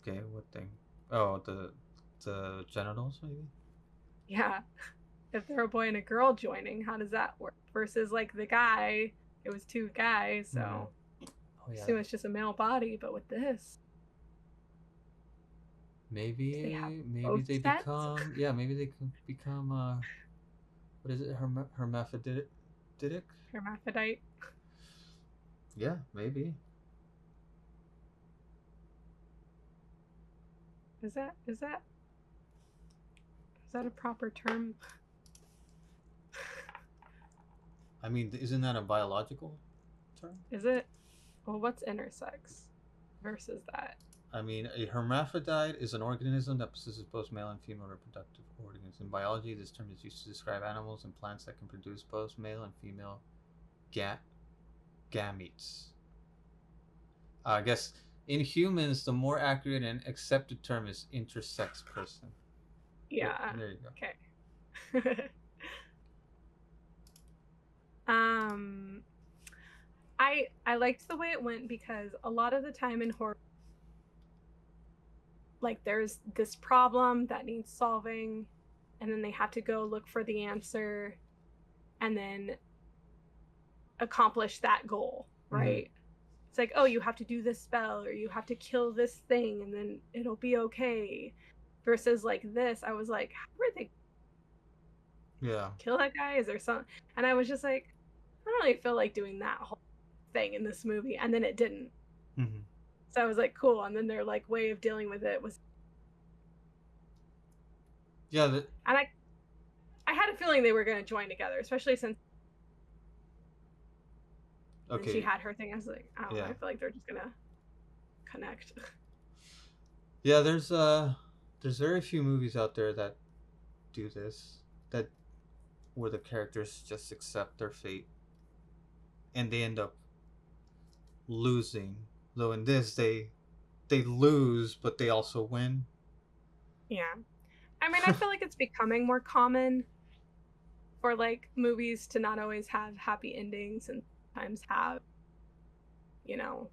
Okay, what thing? Oh, the genitals, maybe. Yeah, if they're a boy and a girl joining, how does that work? Versus like the guy, it was two guys, Mm-hmm. so Oh I yeah, assume it's just a male body. But with this, do they have maybe both they sets? become, yeah, maybe they can become what is it, hermaphroditic? Hermaphrodite. Yeah, maybe. Is that a proper term? I mean, isn't that a biological term? Is it? Well, what's intersex versus that? I mean, a hermaphrodite is an organism that possesses both male and female reproductive organs. In biology, this term is used to describe animals and plants that can produce both male and female ga- gametes. I guess in humans, the more accurate and accepted term is intersex person. Yeah. There you go. Okay. um, I liked the way it went because a lot of the time in horror, like there's this problem that needs solving, and then they have to go look for the answer, and then accomplish that goal, Mm-hmm. right? It's like, oh, you have to do this spell or you have to kill this thing and then it'll be okay. Versus like this, I was like, how are they Yeah. kill that guy? Is there some? And I was just like, I don't really feel like doing that whole thing in this movie. And then it didn't. Mm-hmm. So I was like, cool. And then their like way of dealing with it was, Yeah. The, and I had a feeling they were going to join together, especially since then she okay. had her thing. I was like, I don't know. Yeah. I feel like they're just going to connect. Yeah. There's very few movies out there that do this. That where the characters just accept their fate and they end up losing. Though in this they lose, but they also win. Yeah. I mean, I feel like it's becoming more common for like movies to not always have happy endings and sometimes have, you know,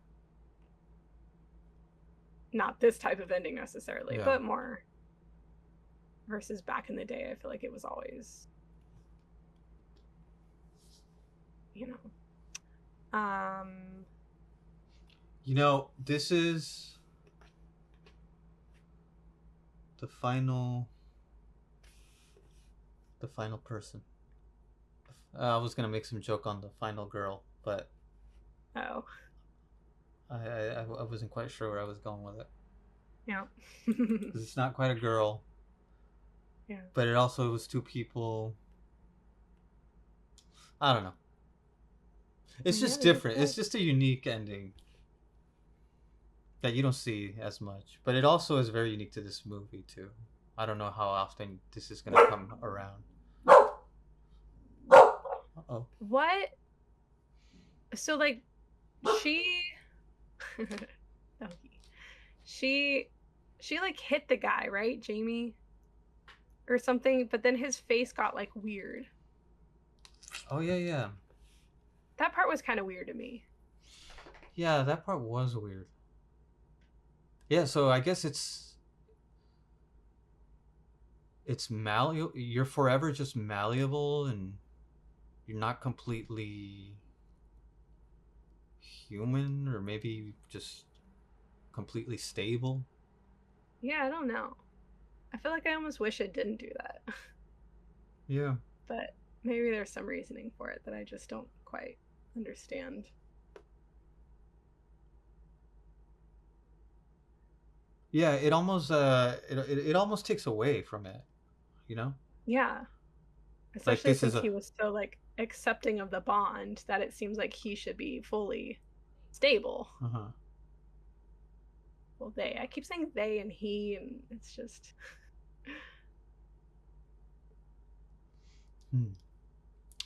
not this type of ending necessarily, Yeah. but more versus back in the day. I feel like it was always, you know, This is the final person. I was gonna make some joke on the final girl, but oh, I wasn't quite sure where I was going with it yeah. because it's not quite a girl, Yeah. but it also was two people. I don't know. It's Yeah, just they get different. that. It's just a unique ending that you don't see as much, but it also is very unique to this movie too. I don't know how often this is gonna come around. Oh. What? So like she Donkey. She she like hit the guy, right? Jamie or something, but then his face got like weird. Oh yeah, yeah, That part was kind of weird to me. yeah. That part was weird. Yeah, so I guess it's malleable. You're forever just malleable, and you're not completely human, or maybe just completely stable. Yeah, I don't know. I feel like I almost wish it didn't do that. Yeah. But maybe there's some reasoning for it that I just don't quite understand. Yeah, it almost takes away from it, you know? Yeah, Like especially this is since a he was so like accepting of the bond that it seems like he should be fully stable. uh-huh. Well, they. I keep saying they and he, and it's just Hmm.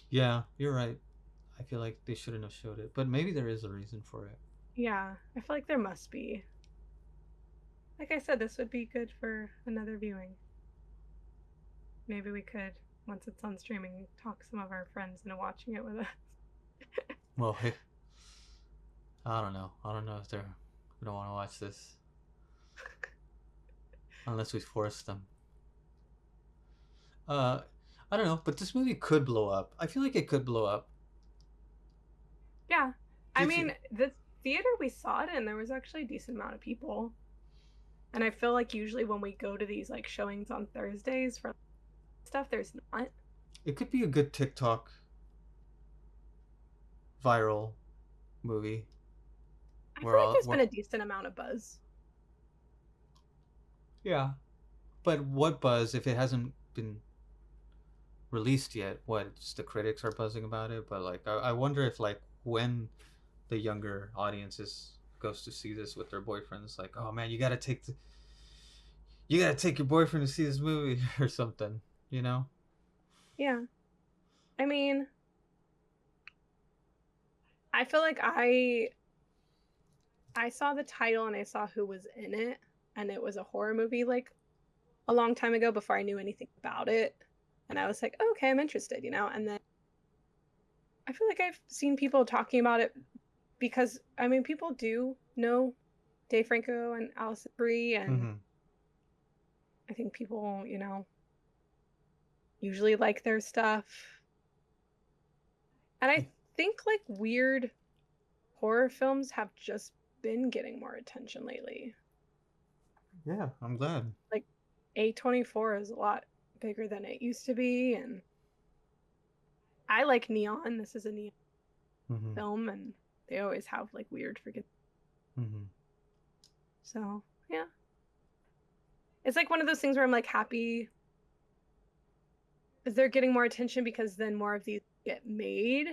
Yeah, you're right. I feel like they shouldn't have showed it, but maybe there is a reason for it. yeah. I feel like there must be. Like I said, this would be good for another viewing. Maybe we could, once it's on streaming, talk some of our friends into watching it with us. Well, I don't know. I don't know if they're gonna want to watch this unless we force them. Uh, I don't know, but this movie could blow up. I feel like it could blow up. Yeah. Do I you think? mean, the theater we saw it in, there was actually a decent amount of people. And I feel like usually when we go to these like showings on Thursdays for stuff, there's not. It could be a good TikTok viral movie I where feel like all there's been where a decent amount of buzz. yeah. But what buzz if it hasn't been released yet? What just the critics are buzzing about it? But like, I wonder if like when the younger audiences goes to see this with their boyfriends, like, oh man, you gotta take your boyfriend to see this movie or something, you know? Yeah. I mean, I feel like I saw the title and I saw who was in it, and it was a horror movie like a long time ago before I knew anything about it. And I was like, oh, okay, I'm interested, you know? And then I feel like I've seen people talking about it because I mean, people do know Dave Franco and Alison Brie, and Mm-hmm. I think people, usually like their stuff. And I think like weird horror films have just been getting more attention lately. Yeah, I'm glad. Like A24 is a lot bigger than it used to be, and I like Neon. This is a Neon Mm-hmm. film, and they always have like weird freaking. Mm-hmm. So yeah, it's like one of those things where I'm like happy they're getting more attention because then more of these get made.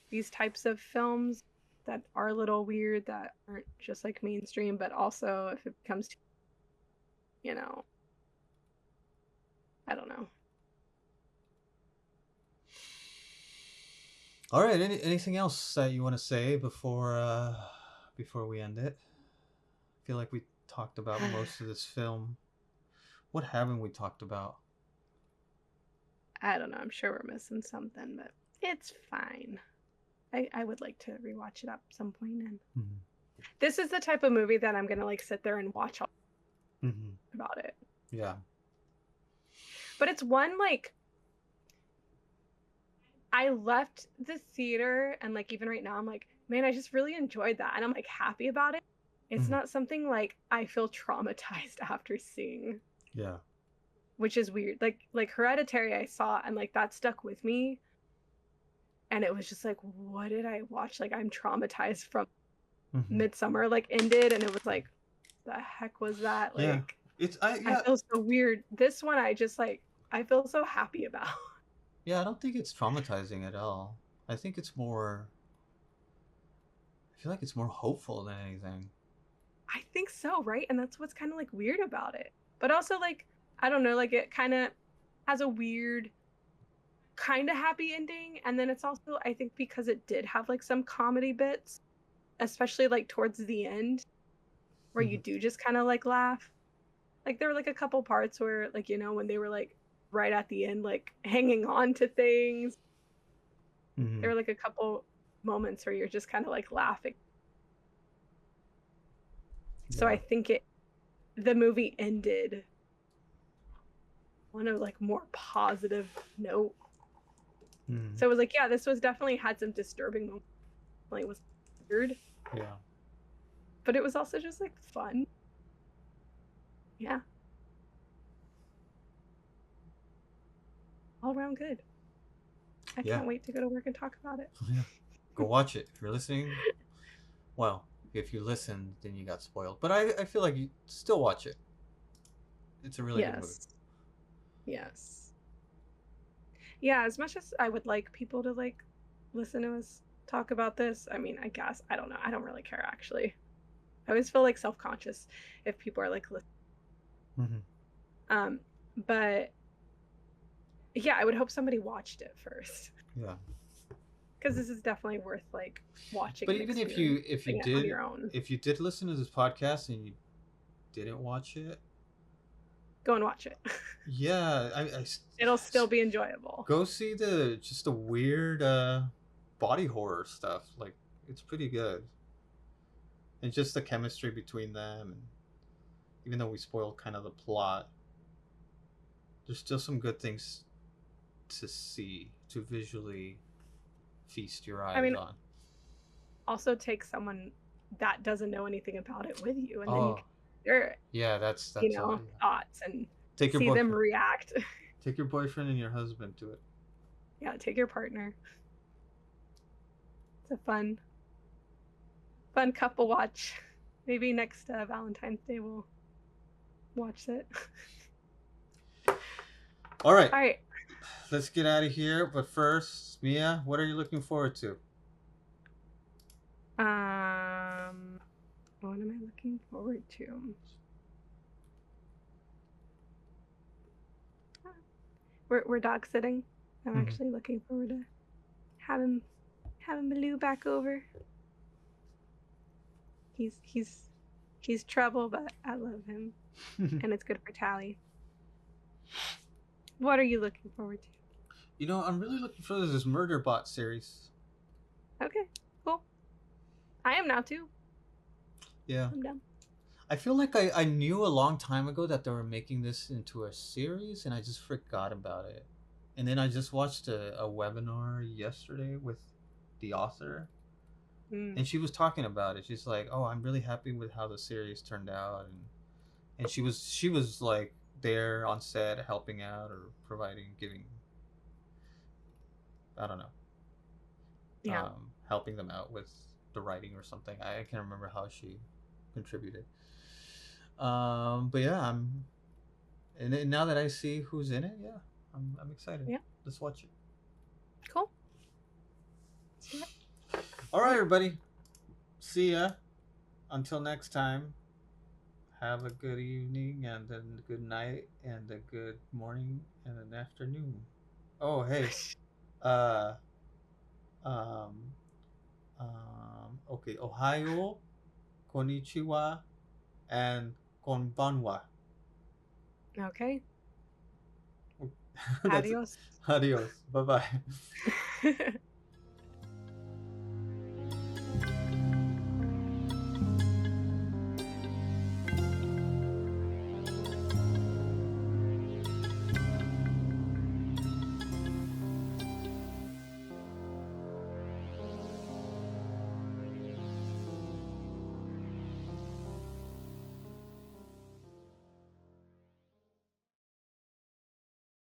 These types of films that are a little weird that aren't just like mainstream, but also if it becomes, you know, I don't know. All right. Anything else that you want to say before we end it? I feel like we talked about most of this film. What haven't we talked about? I don't know. I'm sure we're missing something, but it's fine. I would like to rewatch it at some point. And Mm-hmm. this is the type of movie that I'm gonna like sit there and watch all Mm-hmm. about it. Yeah. But it's one like I left the theater and like even right now I'm like, man, I just really enjoyed that and I'm like happy about it. It's Mm-hmm. not something like I feel traumatized after seeing, Yeah. which is weird. Like Hereditary I saw and like that stuck with me and it was just like what did I watch? Like I'm traumatized from Mm-hmm. Midsummer like ended and it was like the heck was that? Yeah. Like I Yeah. feel so weird. This one I just like I feel so happy about. Yeah, I don't think it's traumatizing at all. I think it's more. I feel like it's more hopeful than anything. I think so, right? And that's what's kind of like weird about it. But also like I don't know, like it kind of has a weird kind of happy ending and then it's also I think because it did have like some comedy bits, especially like towards the end where you Mm-hmm. do just kind of like laugh. Like there were like a couple parts where like when they were like right at the end like hanging on to things. Mm-hmm. There were like a couple moments where you're just kind of like laughing. So Yeah. I think the movie ended on a like more positive note. Mm-hmm. So it was like, yeah, this was definitely had some disturbing moments. Like, it was weird, Yeah. but it was also just like fun. Yeah, all around good. I Yeah. can't wait to go to work and talk about it. Yeah. Go watch it if you're listening. Well, if you listened, then you got spoiled. But I feel like you still watch it. It's a really good movie. Yes, yes, yeah. As much as I would like people to like listen to us talk about this, I mean, I guess I don't know. I don't really care actually. I always feel like self conscious if people are like, Mm-hmm. um, but yeah, I would hope somebody watched it first Yeah. because this is definitely worth like watching But and even experiencing if you it on did your own. listen to this podcast and you didn't watch it, Go and watch it. yeah, It'll still be enjoyable. go see the weird body horror stuff. Like it's pretty good, and just the chemistry between them. And even though we spoiled kind of the plot, there's still some good things to see, to visually feast your I eyes mean, on. also take someone that doesn't know anything about it with you, and then you Oh, can hear, yeah, that's all. Yeah. thoughts and Take your see them boyfriend. react. Take your boyfriend and your husband to it. Yeah, take your partner. It's a fun couple watch. Maybe next Valentine's Day we'll watch it. All right, All right. let's get out of here. But first, Mia, what are you looking forward to? What am I looking forward to? We're dog sitting. I'm Mm-hmm. actually looking forward to having Baloo back over. He's trouble, but I love him, and it's good for Tally. What are you looking forward to? You know, I'm really looking for this Murder Bot series. Okay, cool. I am now too. Yeah. I'm done. I feel like I knew a long time ago that they were making this into a series and I just forgot about it. And then I just watched a webinar yesterday with the author Mm. and she was talking about it. She's like, "Oh, I'm really happy with how the series turned out." And she was like there on set helping out or providing giving I don't know, Yeah. helping them out with the writing or something. I can't remember how she contributed. But yeah, and now that I see who's in it, yeah, I'm excited. Yeah. Let's watch it. Cool. See ya. All All right, right. everybody. See ya. Until next time. Have a good evening and a good night and a good morning and an afternoon. Oh, hey. Uh, Um, okay, Ohio, Konnichiwa, and Konbanwa. Okay. That's it. Adios. Adios. Bye bye.